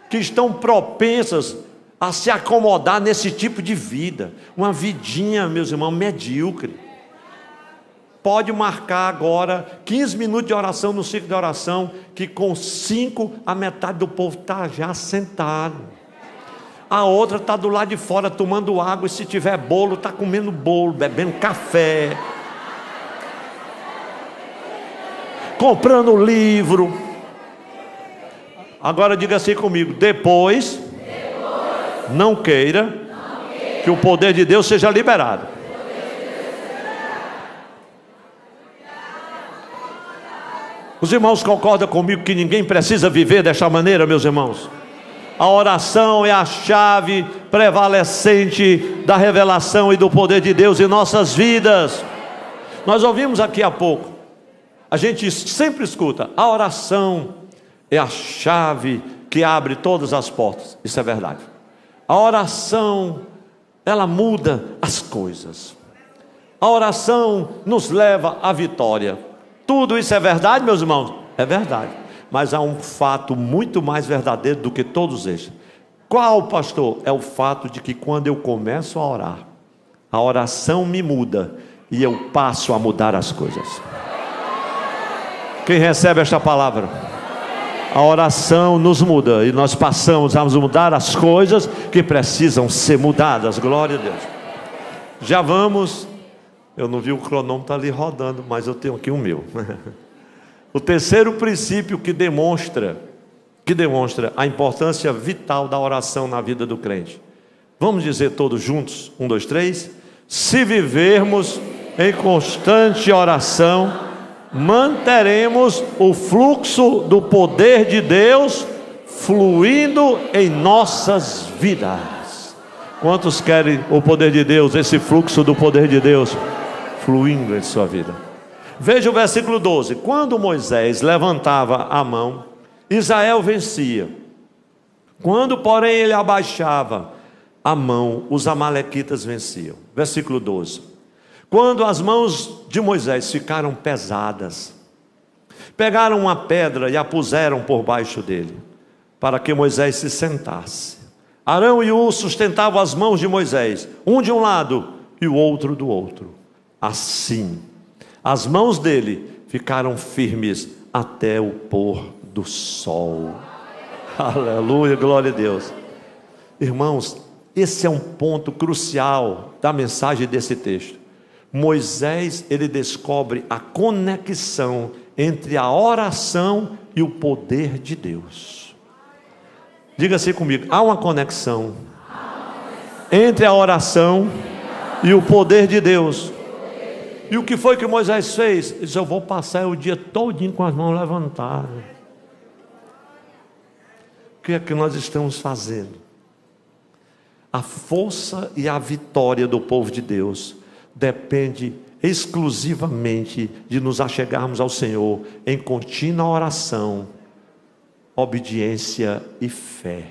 que estão propensas a se acomodar nesse tipo de vida, uma vidinha, meus irmãos, medíocre. pode marcar agora 15 minutos de oração no ciclo de oração, que com 5 a metade do povo está já sentado. A outra está do lado de fora tomando água, e se tiver bolo, está comendo bolo, bebendo café, comprando livro. Agora diga assim comigo: depois não queira que o poder de Deus seja liberado. Os irmãos concordam comigo que ninguém precisa viver desta maneira, meus irmãos? A oração é a chave prevalecente da revelação e do poder de Deus em nossas vidas. Nós ouvimos aqui há pouco, a gente sempre escuta: a oração é a chave que abre todas as portas. Isso é verdade. A oração, ela muda as coisas. A oração nos leva à vitória. Tudo isso é verdade, meus irmãos? É verdade. Mas há um fato muito mais verdadeiro do que todos estes. Qual, pastor? É o fato de que quando eu começo a orar, a oração me muda e eu passo a mudar as coisas. Quem recebe esta palavra? A oração nos muda e nós passamos a mudar as coisas que precisam ser mudadas. Glória a Deus. Já vamos. Eu não vi o cronômetro ali rodando, mas eu tenho aqui o meu. O terceiro princípio que demonstra a importância vital da oração na vida do crente. Vamos dizer todos juntos? 1, 2, 3. Se vivermos em constante oração, manteremos o fluxo do poder de Deus fluindo em nossas vidas. Quantos querem o poder de Deus, esse fluxo do poder de Deus fluindo em sua vida? Veja o versículo 12. Quando Moisés levantava a mão, Israel vencia. Quando, porém, ele abaixava a mão, os amalequitas venciam. Versículo 12. Quando as mãos de Moisés ficaram pesadas, pegaram uma pedra e a puseram por baixo dele, para que Moisés se sentasse. Arão e Hur sustentavam as mãos de Moisés, um de um lado e o outro do outro. Assim, as mãos dele ficaram firmes até o pôr do sol. Aleluia, glória a Deus. Irmãos, esse é um ponto crucial da mensagem desse texto. Moisés, ele descobre a conexão entre a oração e o poder de Deus. Diga assim comigo: há uma conexão entre a oração e o poder de Deus. E o que foi que Moisés fez? Ele disse: eu vou passar o dia todinho com as mãos levantadas. O que é que nós estamos fazendo? A força e a vitória do povo de Deus depende exclusivamente de nos achegarmos ao Senhor em contínua oração, obediência e fé.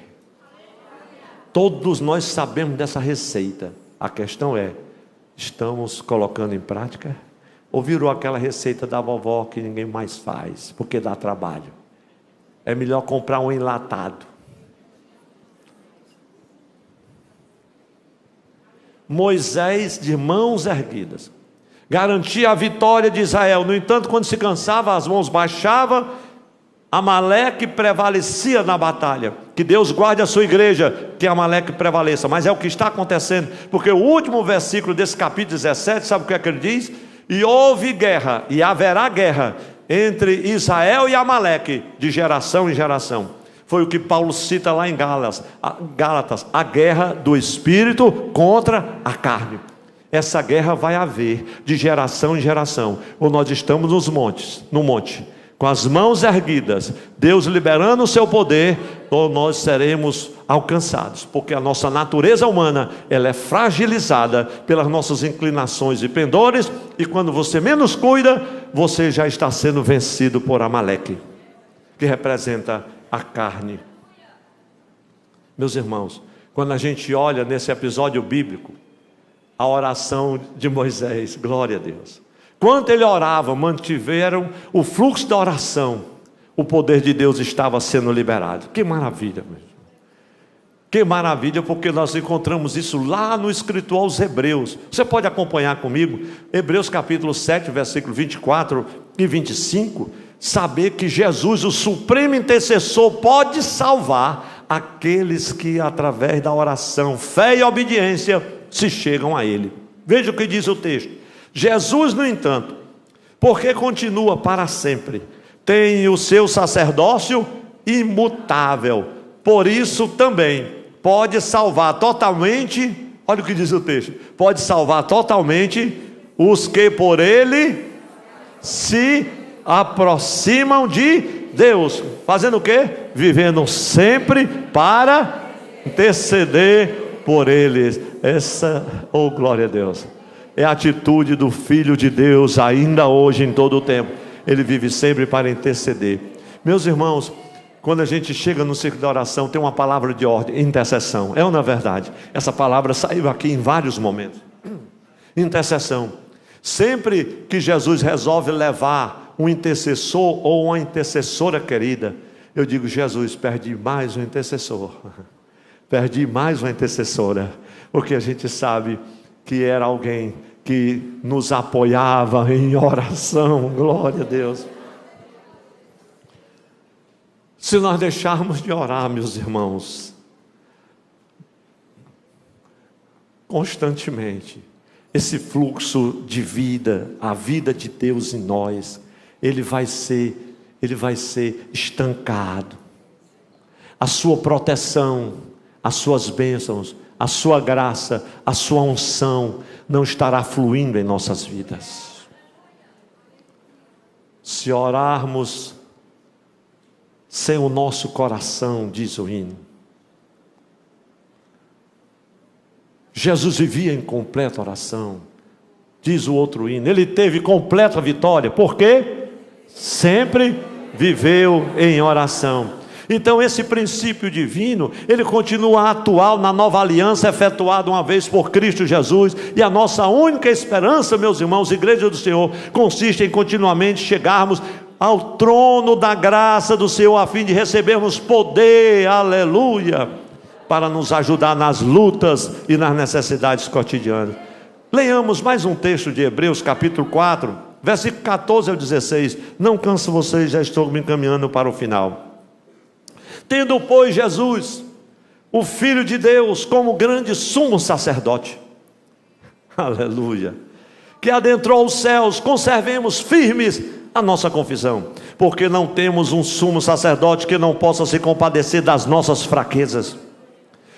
Todos nós sabemos dessa receita. A questão é: estamos colocando em prática? Ou virou aquela receita da vovó que ninguém mais faz, porque dá trabalho? É melhor comprar um enlatado. Moisés, de mãos erguidas, garantia a vitória de Israel. No entanto, quando se cansava, as mãos baixava, Amaleque prevalecia na batalha. Que Deus guarde a sua igreja, que Amaleque prevaleça. Mas é o que está acontecendo, porque o último versículo desse capítulo 17, sabe o que é que ele diz? E houve guerra, e haverá guerra entre Israel e Amaleque, de geração em geração. Foi o que Paulo cita lá em Gálatas, a guerra do espírito contra a carne. Essa guerra vai haver de geração em geração. Ou nós estamos no monte, com as mãos erguidas, Deus liberando o seu poder, ou nós seremos alcançados, porque a nossa natureza humana, ela é fragilizada pelas nossas inclinações e pendores, e quando você menos cuida, você já está sendo vencido por Amaleque, que representa a carne. Meus irmãos, quando a gente olha nesse episódio bíblico, a oração de Moisés, glória a Deus, quando ele orava, mantiveram o fluxo da oração, o poder de Deus estava sendo liberado. Que maravilha, meu irmão. Que maravilha, porque nós encontramos isso lá no escrito aos Hebreus. Você pode acompanhar comigo, Hebreus capítulo 7, versículo 24 e 25, saber que Jesus, o supremo intercessor, pode salvar aqueles que através da oração, fé e obediência, se chegam a Ele. Veja o que diz o texto. Jesus, no entanto, porque continua para sempre, tem o seu sacerdócio imutável, por isso também pode salvar totalmente, olha o que diz o texto, pode salvar totalmente os que por Ele se aproximam de Deus, fazendo o quê? Vivendo sempre para interceder por eles. Essa, oh glória a Deus, é a atitude do Filho de Deus, ainda hoje, em todo o tempo. Ele vive sempre para interceder. Meus irmãos, quando a gente chega no círculo da oração, tem uma palavra de ordem: intercessão. É ou não é verdade? Essa palavra saiu aqui em vários momentos. Intercessão. Sempre que Jesus resolve levar um intercessor ou uma intercessora querida, eu digo: Jesus, perdi mais um intercessor, perdi mais uma intercessora, porque a gente sabe que era alguém que nos apoiava em oração. Glória a Deus. Se nós deixarmos de orar, meus irmãos, constantemente, esse fluxo de vida, a vida de Deus em nós, ele vai ser estancado. A sua proteção, as suas bênçãos, a sua graça, a sua unção não estará fluindo em nossas vidas. Se orarmos sem o nosso coração, diz o hino. Jesus vivia em completa oração, diz o outro hino. Ele teve completa vitória, porque sempre viveu em oração. Então esse princípio divino, ele continua atual na nova aliança efetuada uma vez por Cristo Jesus, e a nossa única esperança, meus irmãos, Igreja do Senhor, consiste em continuamente chegarmos ao trono da graça do Senhor, a fim de recebermos poder, aleluia, para nos ajudar nas lutas e nas necessidades cotidianas. Leiamos mais um texto de Hebreus capítulo 4, versículo 14 ao 16. Não canso vocês, já estou me encaminhando para o final. Tendo, pois, Jesus, o Filho de Deus, como grande sumo sacerdote, aleluia, que adentrou os céus, conservemos firmes a nossa confissão, porque não temos um sumo sacerdote que não possa se compadecer das nossas fraquezas.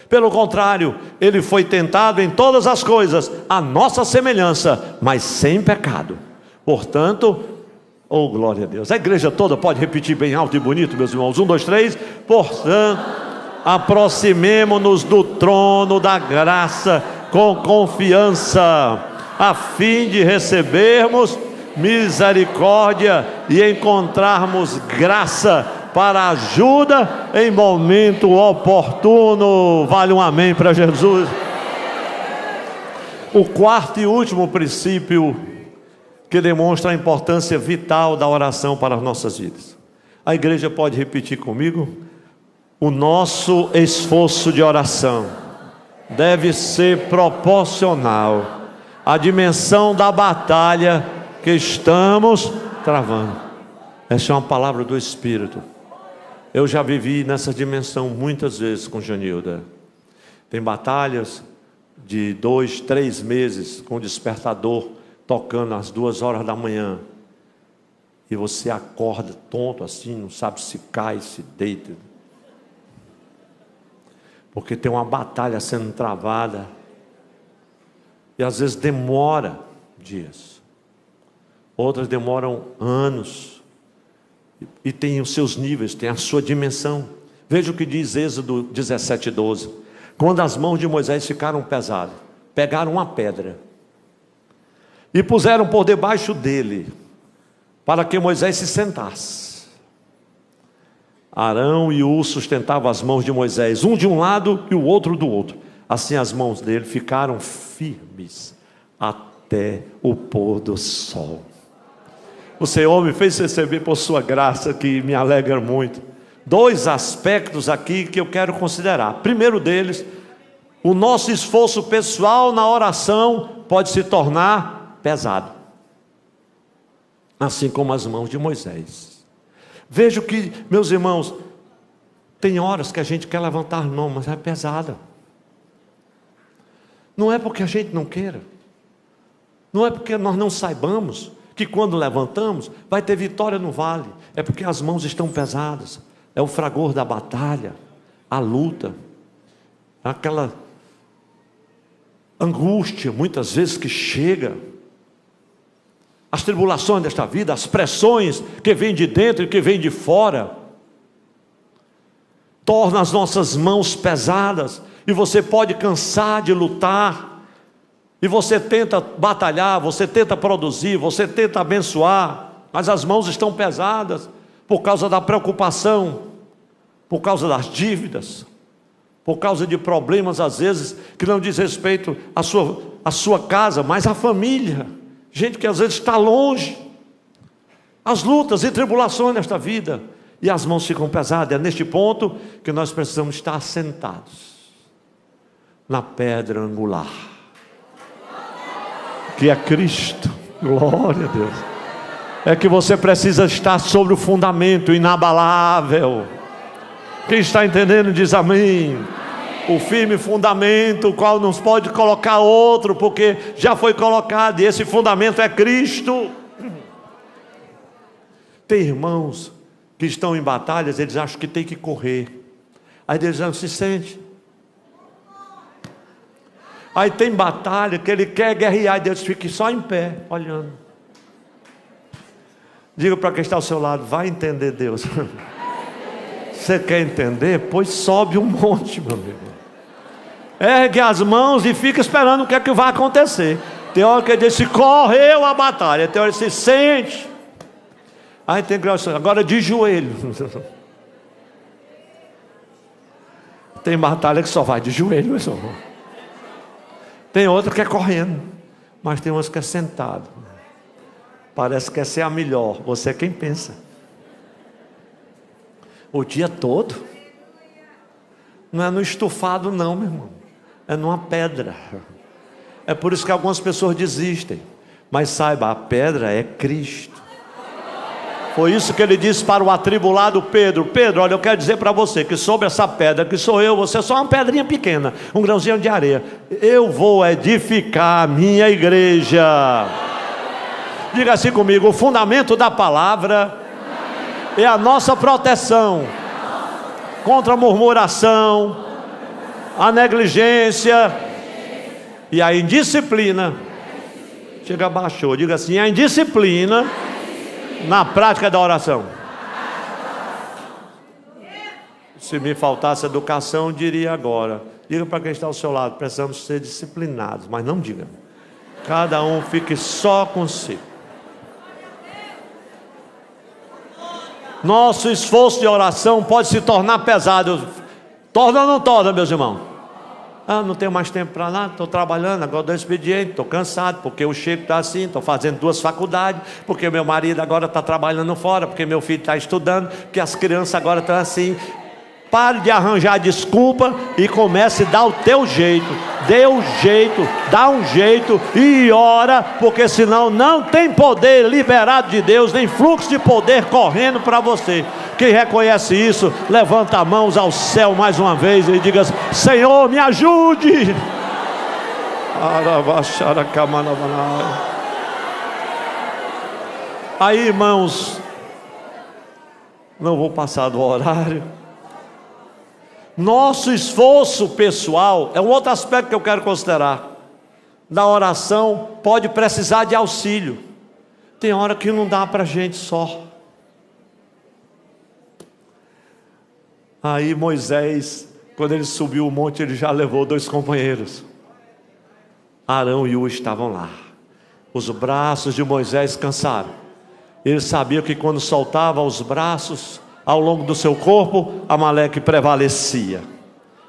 Pelo contrário, ele foi tentado em todas as coisas, à nossa semelhança, mas sem pecado. Portanto, oh glória a Deus, a igreja toda pode repetir bem alto e bonito, meus irmãos, 1, 2, 3, portanto, aproximemo-nos do trono da graça com confiança, a fim de recebermos misericórdia e encontrarmos graça para ajuda em momento oportuno. Vale um amém para Jesus. O quarto e último princípio que demonstra a importância vital da oração para as nossas vidas. A igreja pode repetir comigo? O nosso esforço de oração deve ser proporcional à dimensão da batalha que estamos travando. Essa é uma palavra do Espírito. Eu já vivi nessa dimensão muitas vezes com Janilda. Tem batalhas de 2, 3 meses com o despertador tocando às 2 horas da manhã, e você acorda tonto assim, não sabe se cai, se deita, porque tem uma batalha sendo travada, e às vezes demora dias, outras demoram anos, e tem os seus níveis, tem a sua dimensão. Veja o que diz Êxodo 17:12. Quando as mãos de Moisés ficaram pesadas, pegaram uma pedra e puseram por debaixo dele, para que Moisés se sentasse. Arão e Hur sustentavam as mãos de Moisés, um de um lado e o outro do outro. Assim as mãos dele ficaram firmes até o pôr do sol. O Senhor me fez receber por sua graça, que me alegra muito, dois aspectos aqui que eu quero considerar. Primeiro deles, o nosso esforço pessoal na oração pode se tornar pesado, assim como as mãos de Moisés. Vejo que, meus irmãos, tem horas que a gente quer levantar a mão, mas é pesada. Não é porque a gente não queira, não é porque nós não saibamos que quando levantamos vai ter vitória no vale. É porque as mãos estão pesadas. É o fragor da batalha, a luta, aquela angústia muitas vezes que chega, as tribulações desta vida, as pressões que vêm de dentro e que vêm de fora, torna as nossas mãos pesadas, e você pode cansar de lutar, e você tenta batalhar, você tenta produzir, você tenta abençoar, mas as mãos estão pesadas, por causa da preocupação, por causa das dívidas, por causa de problemas às vezes, que não diz respeito à sua casa, mas à família, gente que às vezes está longe, as lutas e tribulações desta vida, e as mãos ficam pesadas. É neste ponto que nós precisamos estar sentados na pedra angular, que é Cristo. Glória a Deus. É que você precisa estar sobre o fundamento inabalável. Quem está entendendo diz amém. O firme fundamento, o qual não pode colocar outro, porque já foi colocado, e esse fundamento é Cristo. Tem irmãos que estão em batalhas, eles acham que tem que correr, aí eles não se sentem. Aí tem batalha que ele quer guerrear, e Deus fica só em pé, olhando. Diga para quem está ao seu lado, vai entender Deus. Você quer entender? Pois sobe um monte, meu amigo. Ergue as mãos e fica esperando o que é que vai acontecer. Tem hora que ele diz, se correu a batalha. Tem hora que se sente. Aí tem que agora de joelho. Tem batalha que só vai de joelho, meu irmão. Tem outra que é correndo, mas tem umas que é sentado. Parece que essa é a melhor. Você é quem pensa. O dia todo. Não é no estufado não, meu irmão. É numa pedra. É por isso que algumas pessoas desistem. Mas saiba, a pedra é Cristo. Foi isso que ele disse para o atribulado Pedro. Pedro, olha, eu quero dizer para você que sobre essa pedra, que sou eu, você é só uma pedrinha pequena, um grãozinho de areia. Eu vou edificar a minha igreja. Diga assim comigo, o fundamento da palavra é a nossa proteção contra a murmuração, a negligência e a indisciplina. Chega, abaixou, diga assim, a indisciplina na prática da oração. Se me faltasse educação, diria agora. Diga para quem está ao seu lado, precisamos ser disciplinados, mas não diga. Cada um fique só consigo. Nosso esforço de oração pode se tornar pesado. Torna ou não torna, meus irmãos? Não tenho mais tempo para nada, estou trabalhando, agora dou expediente, estou cansado, porque o Chico está assim, estou fazendo 2 faculdades, porque meu marido agora está trabalhando fora, porque meu filho está estudando, porque as crianças agora estão assim. Pare de arranjar desculpa e comece a dar o teu jeito. Dê um jeito, dá um jeito e ora, porque senão não tem poder liberado de Deus, nem fluxo de poder correndo para você. Quem reconhece isso, levanta as mãos ao céu mais uma vez e diga: Senhor, me ajude. Aí, irmãos, não vou passar do horário. Nosso esforço pessoal é um outro aspecto que eu quero considerar. Na oração pode precisar de auxílio. Tem hora que não dá para a gente só. Aí Moisés, quando ele subiu o monte, ele já levou 2 companheiros. Arão e Ur estavam lá. Os braços de Moisés cansaram. Ele sabia que quando soltava os braços ao longo do seu corpo, Amaleque prevalecia.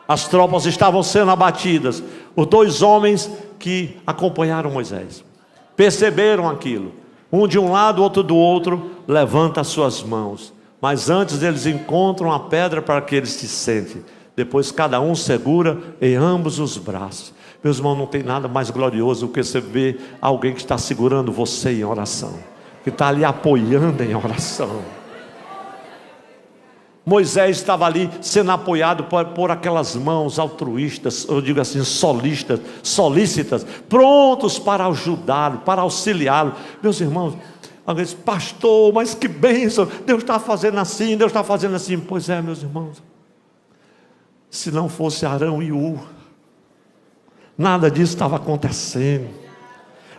As tropas estavam sendo abatidas. Os 2 homens que acompanharam Moisés perceberam aquilo. Um de um lado, outro do outro. Levanta as suas mãos. Mas antes eles encontram a pedra para que eles se sentem. Depois cada um segura em ambos os braços. Meus irmãos, não tem nada mais glorioso do que você ver alguém que está segurando você em oração, que está ali apoiando em oração. Moisés estava ali sendo apoiado por aquelas mãos altruístas, eu digo assim, solícitas, prontos para ajudá-lo, para auxiliá-lo. Meus irmãos, alguém diz: pastor, mas que bênção, Deus está fazendo assim, Deus está fazendo assim. Pois é, meus irmãos, se não fosse Arão e Hur, nada disso estava acontecendo.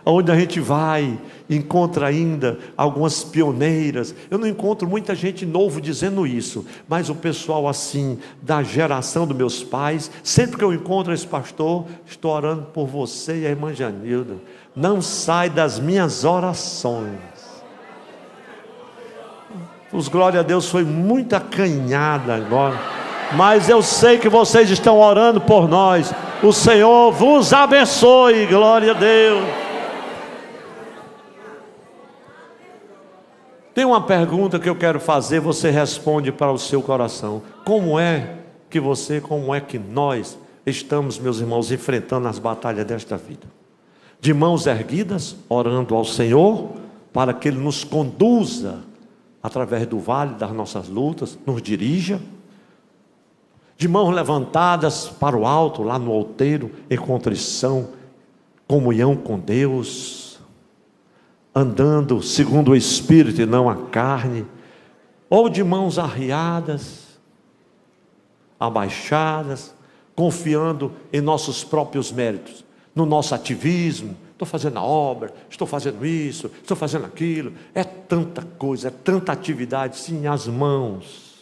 Onde a gente vai, encontra ainda algumas pioneiras. Eu não encontro muita gente novo dizendo isso, mas o pessoal assim, da geração dos meus pais, sempre que eu encontro esse pastor: estou orando por você e a irmã Janilda, não sai das minhas orações. Os glória a Deus foi muito acanhada agora, mas eu sei que vocês estão orando por nós. O Senhor vos abençoe, glória a Deus. Tem uma pergunta que eu quero fazer, você responde para o seu coração. Como é que nós estamos, meus irmãos, enfrentando as batalhas desta vida? De mãos erguidas, orando ao Senhor, para que Ele nos conduza através do vale das nossas lutas, nos dirija. De mãos levantadas para o alto, lá no outeiro, em contrição, comunhão com Deus, andando segundo o Espírito e não a carne, ou de mãos arriadas, abaixadas, confiando em nossos próprios méritos, no nosso ativismo. Estou fazendo a obra, estou fazendo isso, estou fazendo aquilo. É tanta coisa, é tanta atividade. Sim, as mãos.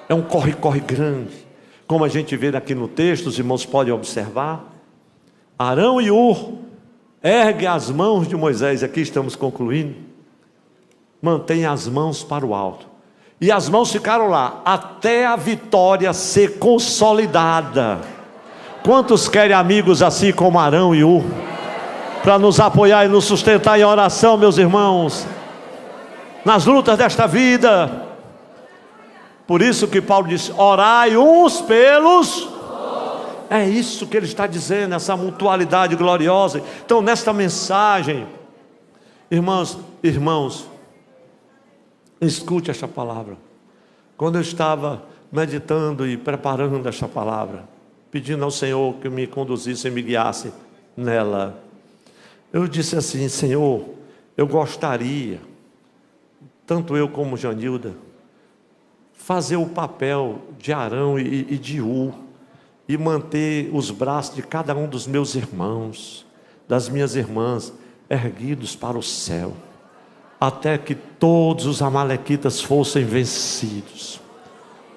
É um corre-corre grande. Como a gente vê aqui no texto, os irmãos podem observar. Arão e Hur ergue as mãos de Moisés, aqui estamos concluindo, mantém as mãos para o alto, e as mãos ficaram lá, até a vitória ser consolidada. Quantos querem amigos assim como Arão e Hur, para nos apoiar e nos sustentar em oração, meus irmãos, nas lutas desta vida? Por isso que Paulo disse: orai uns pelos... É isso que ele está dizendo, essa mutualidade gloriosa. Então, nesta mensagem, irmãos, escute esta palavra. Quando eu estava meditando e preparando esta palavra, pedindo ao Senhor que me conduzisse e me guiasse nela, eu disse assim: Senhor, eu gostaria, tanto eu como Janilda, fazer o papel de Arão e de Hur, e manter os braços de cada um dos meus irmãos, das minhas irmãs, erguidos para o céu, até que todos os amalequitas fossem vencidos.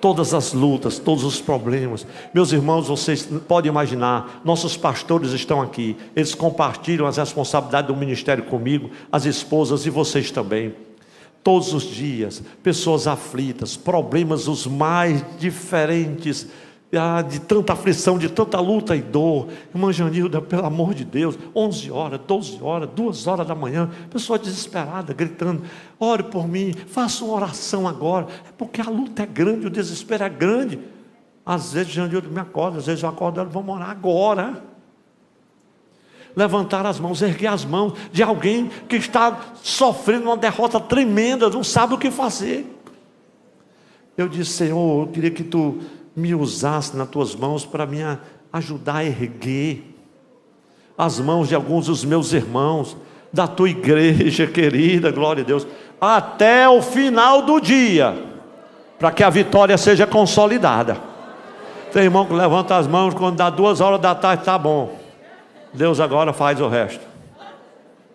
Todas as lutas, todos os problemas. Meus irmãos, vocês podem imaginar, nossos pastores estão aqui, eles compartilham as responsabilidades do ministério comigo, as esposas e vocês também. Todos os dias, pessoas aflitas, problemas os mais diferentes, de tanta aflição, de tanta luta e dor. Irmã Janilda, pelo amor de Deus, 11 horas, 12 horas, 2 horas da manhã, pessoa desesperada, gritando: ore por mim, faça uma oração agora. É porque a luta é grande, o desespero é grande. Às vezes Janilda me acorda, às vezes eu acordo, vamos orar agora. Levantar as mãos, erguer as mãos de alguém que está sofrendo uma derrota tremenda, não sabe o que fazer. Eu disse: Senhor, eu queria que Tu me usasse nas Tuas mãos para me ajudar a erguer as mãos de alguns dos meus irmãos, da Tua igreja querida, glória a Deus, até o final do dia, para que a vitória seja consolidada. Tem irmão que levanta as mãos quando dá 2 horas da tarde, tá bom, Deus agora faz o resto.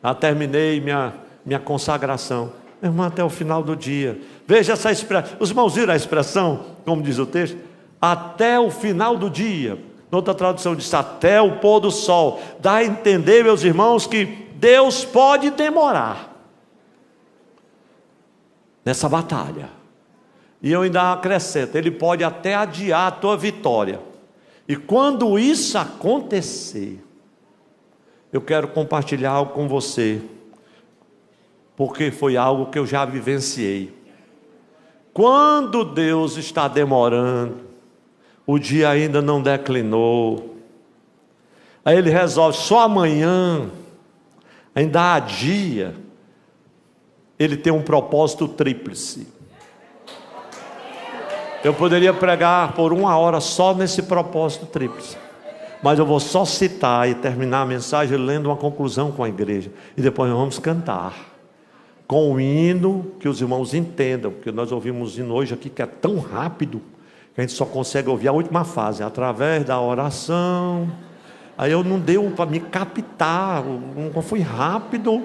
Já terminei minha consagração. Irmão, até o final do dia. Veja essa expressão. Os irmãos viram a expressão, como diz o texto? Até o final do dia. Noutra tradução diz até o pôr do sol. Dá a entender, meus irmãos, que Deus pode demorar nessa batalha. E eu ainda acrescento, Ele pode até adiar a tua vitória. E quando isso acontecer, eu quero compartilhar algo com você, porque foi algo que eu já vivenciei. Quando Deus está demorando, o dia ainda não declinou, aí Ele resolve só amanhã, ainda há dia, Ele tem um propósito tríplice. Eu poderia pregar por 1 hora só nesse propósito tríplice, mas eu vou só citar e terminar a mensagem lendo uma conclusão com a igreja, e depois nós vamos cantar com o hino, que os irmãos entendam, porque nós ouvimos hino hoje aqui que é tão rápido, que a gente só consegue ouvir a última fase, através da oração. Aí eu não deu para me captar, não fui rápido.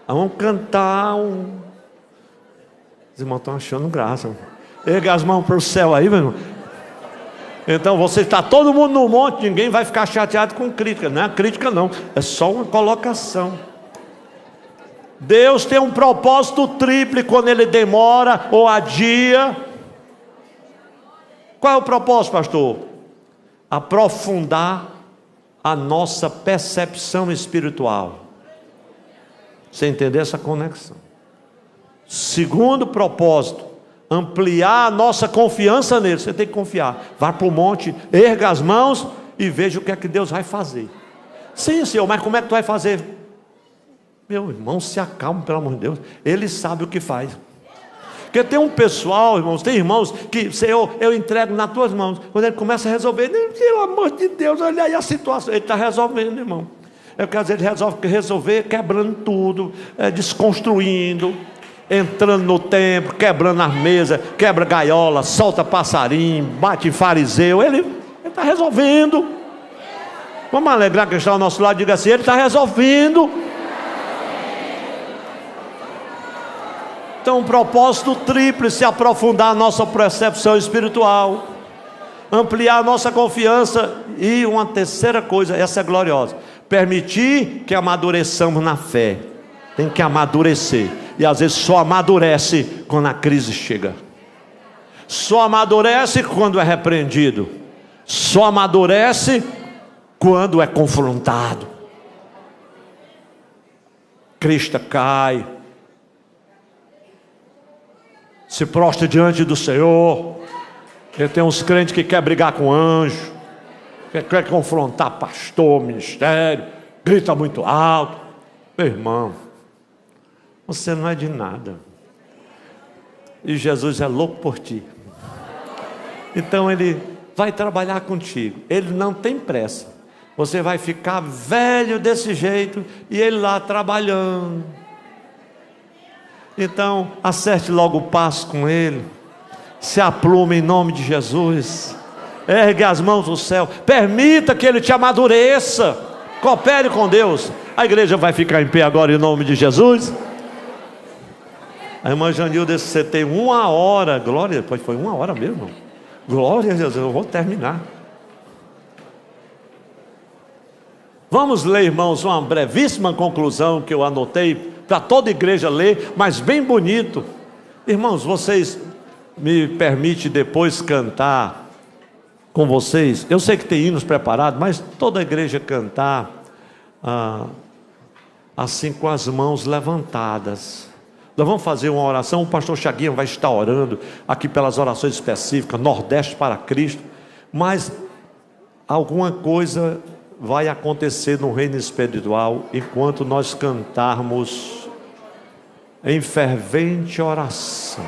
Aí vamos cantar. Os irmãos estão achando graça. Erga as mãos para o céu aí, meu irmão. Então você está todo mundo no monte, ninguém vai ficar chateado com crítica. Não é crítica não, é só uma colocação. Deus tem um propósito triplo quando Ele demora ou adia. Qual é o propósito, pastor? Aprofundar a nossa percepção espiritual. Você entender essa conexão? Segundo propósito, ampliar a nossa confiança nele. Você tem que confiar. Vá para o monte, erga as mãos e veja o que é que Deus vai fazer. Sim, Senhor, mas como é que tu vai fazer? Meu irmão, se acalma, pelo amor de Deus. Ele sabe o que faz. Porque tem um pessoal, irmãos, tem irmãos que, Senhor, eu entrego nas tuas mãos. Quando ele começa a resolver, pelo amor de Deus, olha aí a situação. Ele está resolvendo, irmão. É porque às vezes ele resolver quebrando tudo, desconstruindo, entrando no templo, quebrando as mesas, quebra gaiola, solta passarinho, bate em fariseu. Ele está resolvendo. Vamos alegrar que está ao nosso lado e diga assim: Ele está resolvendo. Então, um propósito tríplice: aprofundar a nossa percepção espiritual, ampliar a nossa confiança, e uma terceira coisa, essa é gloriosa: permitir que amadureçamos na fé. Tem que amadurecer, e às vezes só amadurece quando a crise chega, só amadurece quando é repreendido, só amadurece quando é confrontado. Crista cai, se prostra diante do Senhor. E tem uns crentes que quer brigar com anjo, que quer confrontar pastor, ministério, grita muito alto. Meu irmão, você não é de nada, e Jesus é louco por ti. Então Ele vai trabalhar contigo. Ele não tem pressa. Você vai ficar velho desse jeito, e Ele lá trabalhando. Então, acerte logo o passo com Ele, se aplume em nome de Jesus, ergue as mãos no céu, permita que Ele te amadureça, coopere com Deus. A igreja vai ficar em pé agora em nome de Jesus. A irmã Janilda, você tem 1 hora, glória, foi 1 hora mesmo, glória a Deus, eu vou terminar. Vamos ler, irmãos, uma brevíssima conclusão que eu anotei, para toda igreja ler, mas bem bonito. Irmãos, vocês me permitem depois cantar com vocês? Eu sei que tem hinos preparados, mas toda a igreja cantar assim, com as mãos levantadas. Nós vamos fazer uma oração. O pastor Chaguinha vai estar orando aqui pelas orações específicas, Nordeste para Cristo. Mas alguma coisa vai acontecer no reino espiritual enquanto nós cantarmos em fervente oração,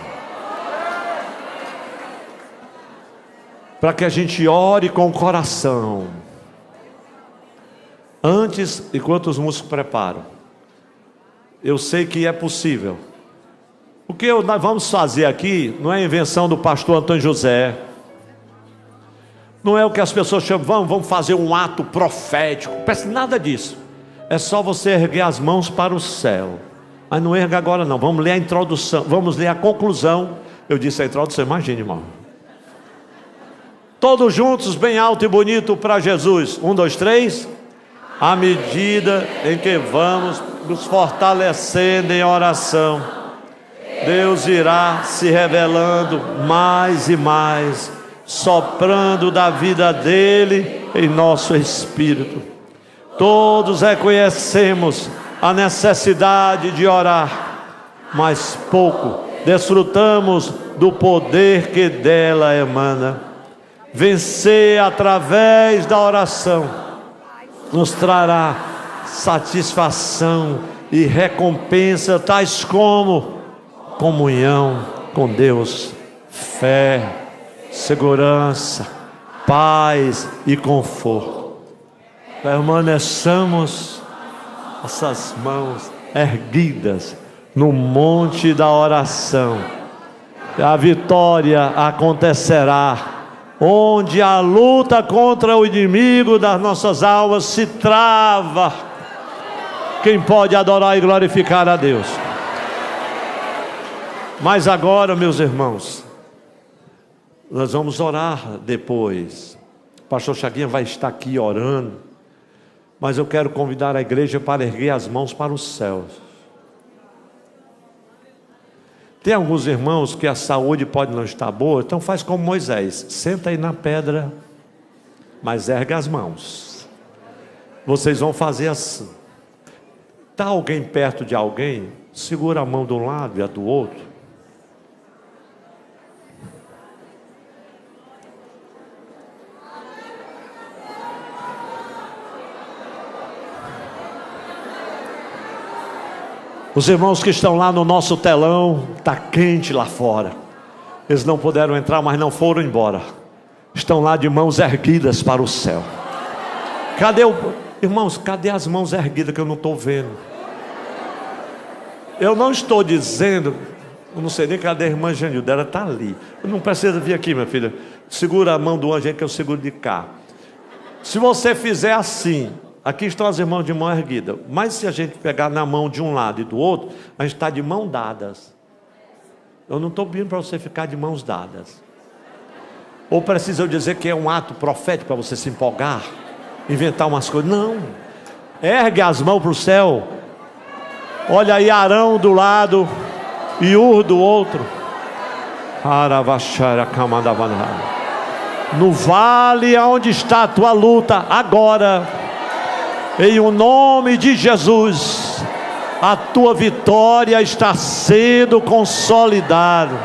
para que a gente ore com o coração. Antes, enquanto os músicos preparam, eu sei que é possível. O que nós vamos fazer aqui não é invenção do pastor Antônio José, não é o que as pessoas chamam, vamos fazer um ato profético, parece nada disso. É só você erguer as mãos para o céu. Mas não erga agora não, vamos ler a introdução, vamos ler a conclusão. Eu disse a introdução, imagine, irmão. Todos juntos, bem alto e bonito para Jesus. 1, 2, 3. À medida em que vamos nos fortalecendo em oração, Deus irá se revelando mais e mais, soprando da vida dele em nosso espírito. Todos reconhecemos a necessidade de orar, mas pouco desfrutamos do poder que dela emana. Vencer através da oração nos trará satisfação e recompensa, tais como comunhão com Deus, fé, segurança, paz e conforto. Permaneçamos essas mãos erguidas no monte da oração. A vitória acontecerá onde a luta contra o inimigo das nossas almas se trava. Quem pode adorar e glorificar a Deus? Mas agora, meus irmãos, nós vamos orar depois. O pastor Chaguinha vai estar aqui orando, mas eu quero convidar a igreja para erguer as mãos para os céus. Tem alguns irmãos que a saúde pode não estar boa, então faz como Moisés, senta aí na pedra, mas ergue as mãos. Vocês vão fazer assim. Está alguém perto de alguém? Segura a mão de um lado e a do outro. Os irmãos que estão lá no nosso telão, está quente lá fora. Eles não puderam entrar, mas não foram embora. Estão lá de mãos erguidas para o céu. Irmãos, cadê as mãos erguidas que eu não estou vendo? Eu não estou dizendo, eu não sei nem cadê a irmã Janilda, ela está ali. Não precisa vir aqui, minha filha. Segura a mão do anjo aí que eu seguro de cá. Se você fizer assim, aqui estão as irmãs de mão erguida, mas se a gente pegar na mão de um lado e do outro, a gente está de mão dadas. Eu não estou pedindo para você ficar de mãos dadas. Ou precisa eu dizer que é um ato profético para você se empolgar, inventar umas coisas? Não. Ergue as mãos para o céu. Olha aí Arão do lado e Ur do outro. No vale aonde está a tua luta agora, em o nome de Jesus, a tua vitória está sendo consolidada.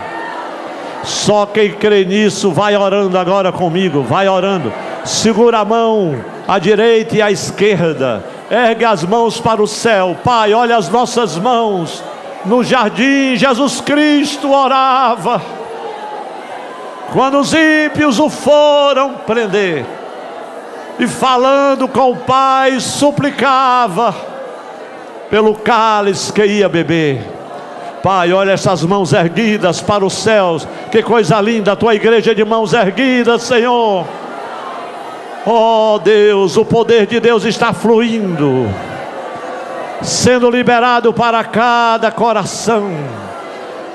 Só quem crê nisso, vai orando agora comigo, vai orando. Segura a mão, à direita e à esquerda. Ergue as mãos para o céu. Pai, olha as nossas mãos. No jardim, Jesus Cristo orava. Quando os ímpios o foram prender, e falando com o Pai, suplicava pelo cálice que ia beber. Pai, olha essas mãos erguidas para os céus. Que coisa linda, a tua igreja de mãos erguidas, Senhor. Oh Deus, o poder de Deus está fluindo, sendo liberado para cada coração.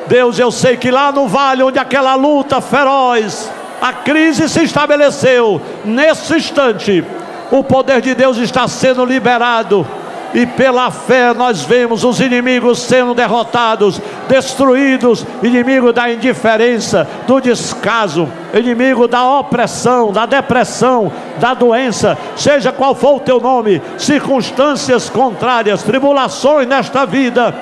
Deus, eu sei que lá no vale onde aquela luta feroz, a crise se estabeleceu, nesse instante o poder de Deus está sendo liberado, e pela fé nós vemos os inimigos sendo derrotados, destruídos. Inimigo da indiferença, do descaso, inimigo da opressão, da depressão, da doença, seja qual for o teu nome, circunstâncias contrárias, tribulações nesta vida,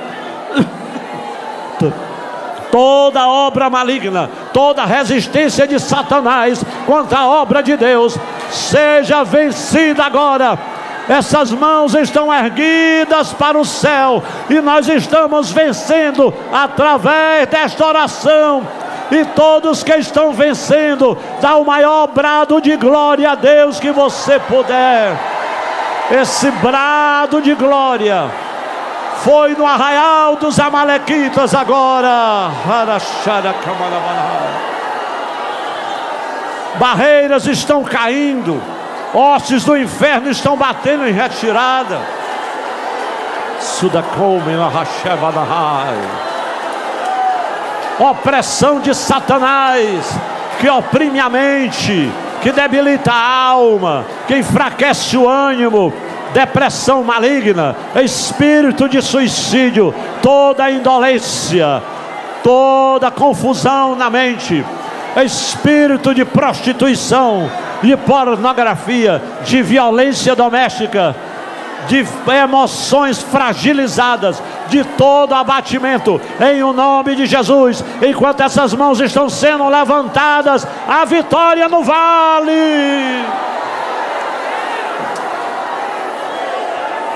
toda obra maligna, toda resistência de Satanás contra a obra de Deus, seja vencida agora. Essas mãos estão erguidas para o céu, e nós estamos vencendo através desta oração. E todos que estão vencendo, dá o maior brado de glória a Deus que você puder. Esse brado de glória foi no arraial dos amalequitas agora. Barreiras estão caindo, hostes do inferno estão batendo em retirada. Opressão de Satanás que oprime a mente, que debilita a alma, que enfraquece o ânimo, depressão maligna, espírito de suicídio, toda indolência, toda confusão na mente, espírito de prostituição, de pornografia, de violência doméstica, de emoções fragilizadas, de todo abatimento, em o nome de Jesus. Enquanto essas mãos estão sendo levantadas, a vitória no vale.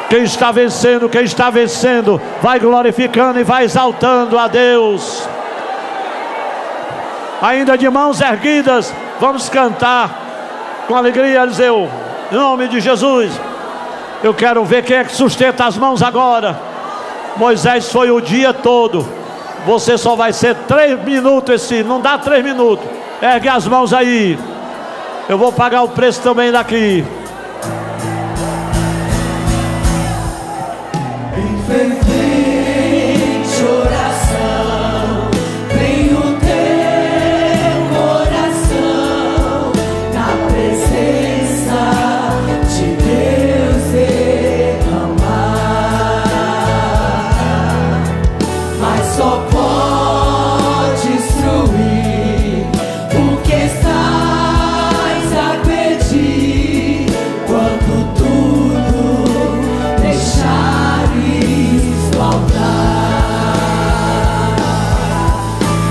Quem está vencendo, vai glorificando e vai exaltando a Deus. Ainda de mãos erguidas, vamos cantar com alegria, Eliseu, em nome de Jesus. Eu quero ver quem é que sustenta as mãos agora. Moisés foi o dia todo, você só vai ser 3 minutos, não dá 3 minutos. Ergue as mãos aí, eu vou pagar o preço também daqui. Fervente oração, vem o teu coração, na presença de Deus derramar, mas só pode destruir o que estás a pedir, quando tudo deixares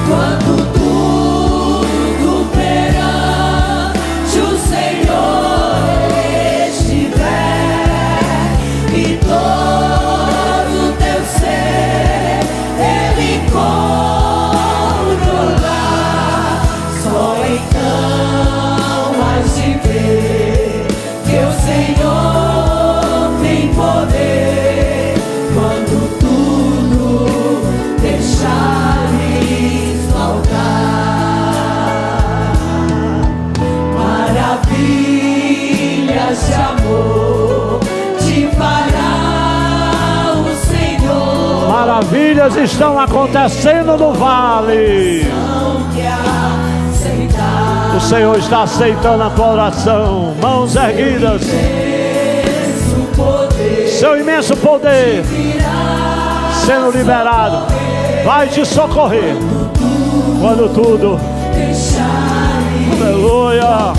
quando tudo perante o Senhor estiver e todo o teu ser Ele controlar, só então has de ver que o Senhor tem poder. Quando tudo deixares faltar, maravilhas de amor te fará o Senhor. Maravilhas estão acontecendo no vale. O Senhor está aceitando a tua oração. Mãos erguidas. Seu imenso poder sendo liberado vai te socorrer quando tudo. Aleluia.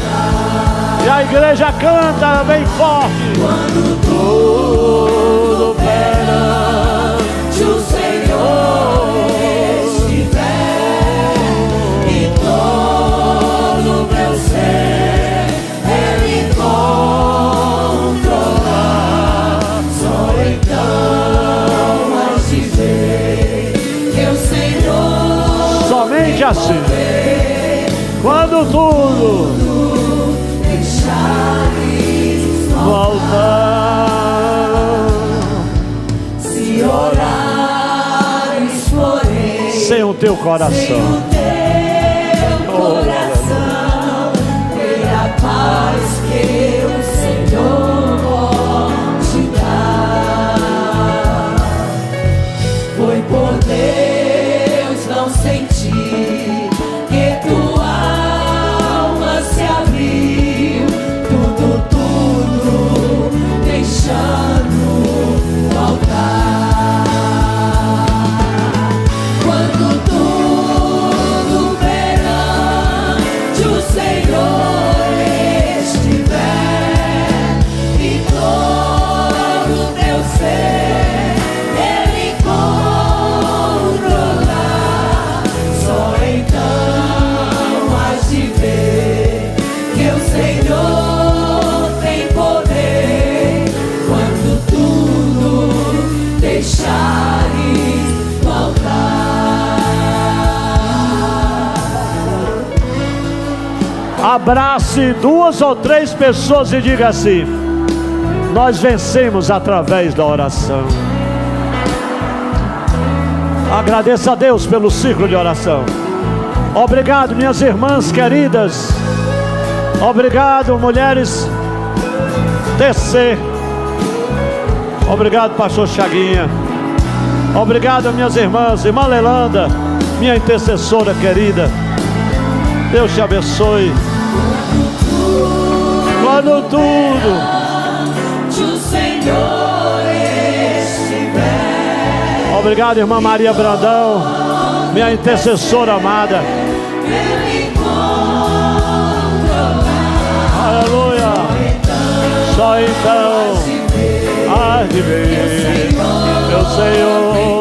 E a igreja canta bem forte. Quando tudo perante o Senhor estiver e todo o meu ser Ele controlar, só então has de ver que o Senhor somente assim, quando tudo deixares voltar, se orares, porém, sem o teu coração, coração, terá paz que o Senhor te dá. Foi por Deus não sentir que tua alma se abriu, tudo deixando faltar. Quando tudo perante o Senhor estiver e todo o teu ser Ele controlar, só então has de ver que o Senhor tem poder. Quando tudo deixares faltar. abrace 2 ou 3 pessoas e diga assim: nós vencemos através da oração. Agradeça a Deus pelo ciclo de oração. Obrigado, minhas irmãs queridas. Obrigado, mulheres TC. Obrigado, pastor Chaguinha. Obrigado, minhas irmãs. Irmã Lelanda, minha intercessora querida. Deus te abençoe. Quando tudo o Senhor estiver. Obrigado, irmã Maria Brandão, minha intercessora amada. Ele controlar. Aleluia. Só então há de ver. Eu Senhor.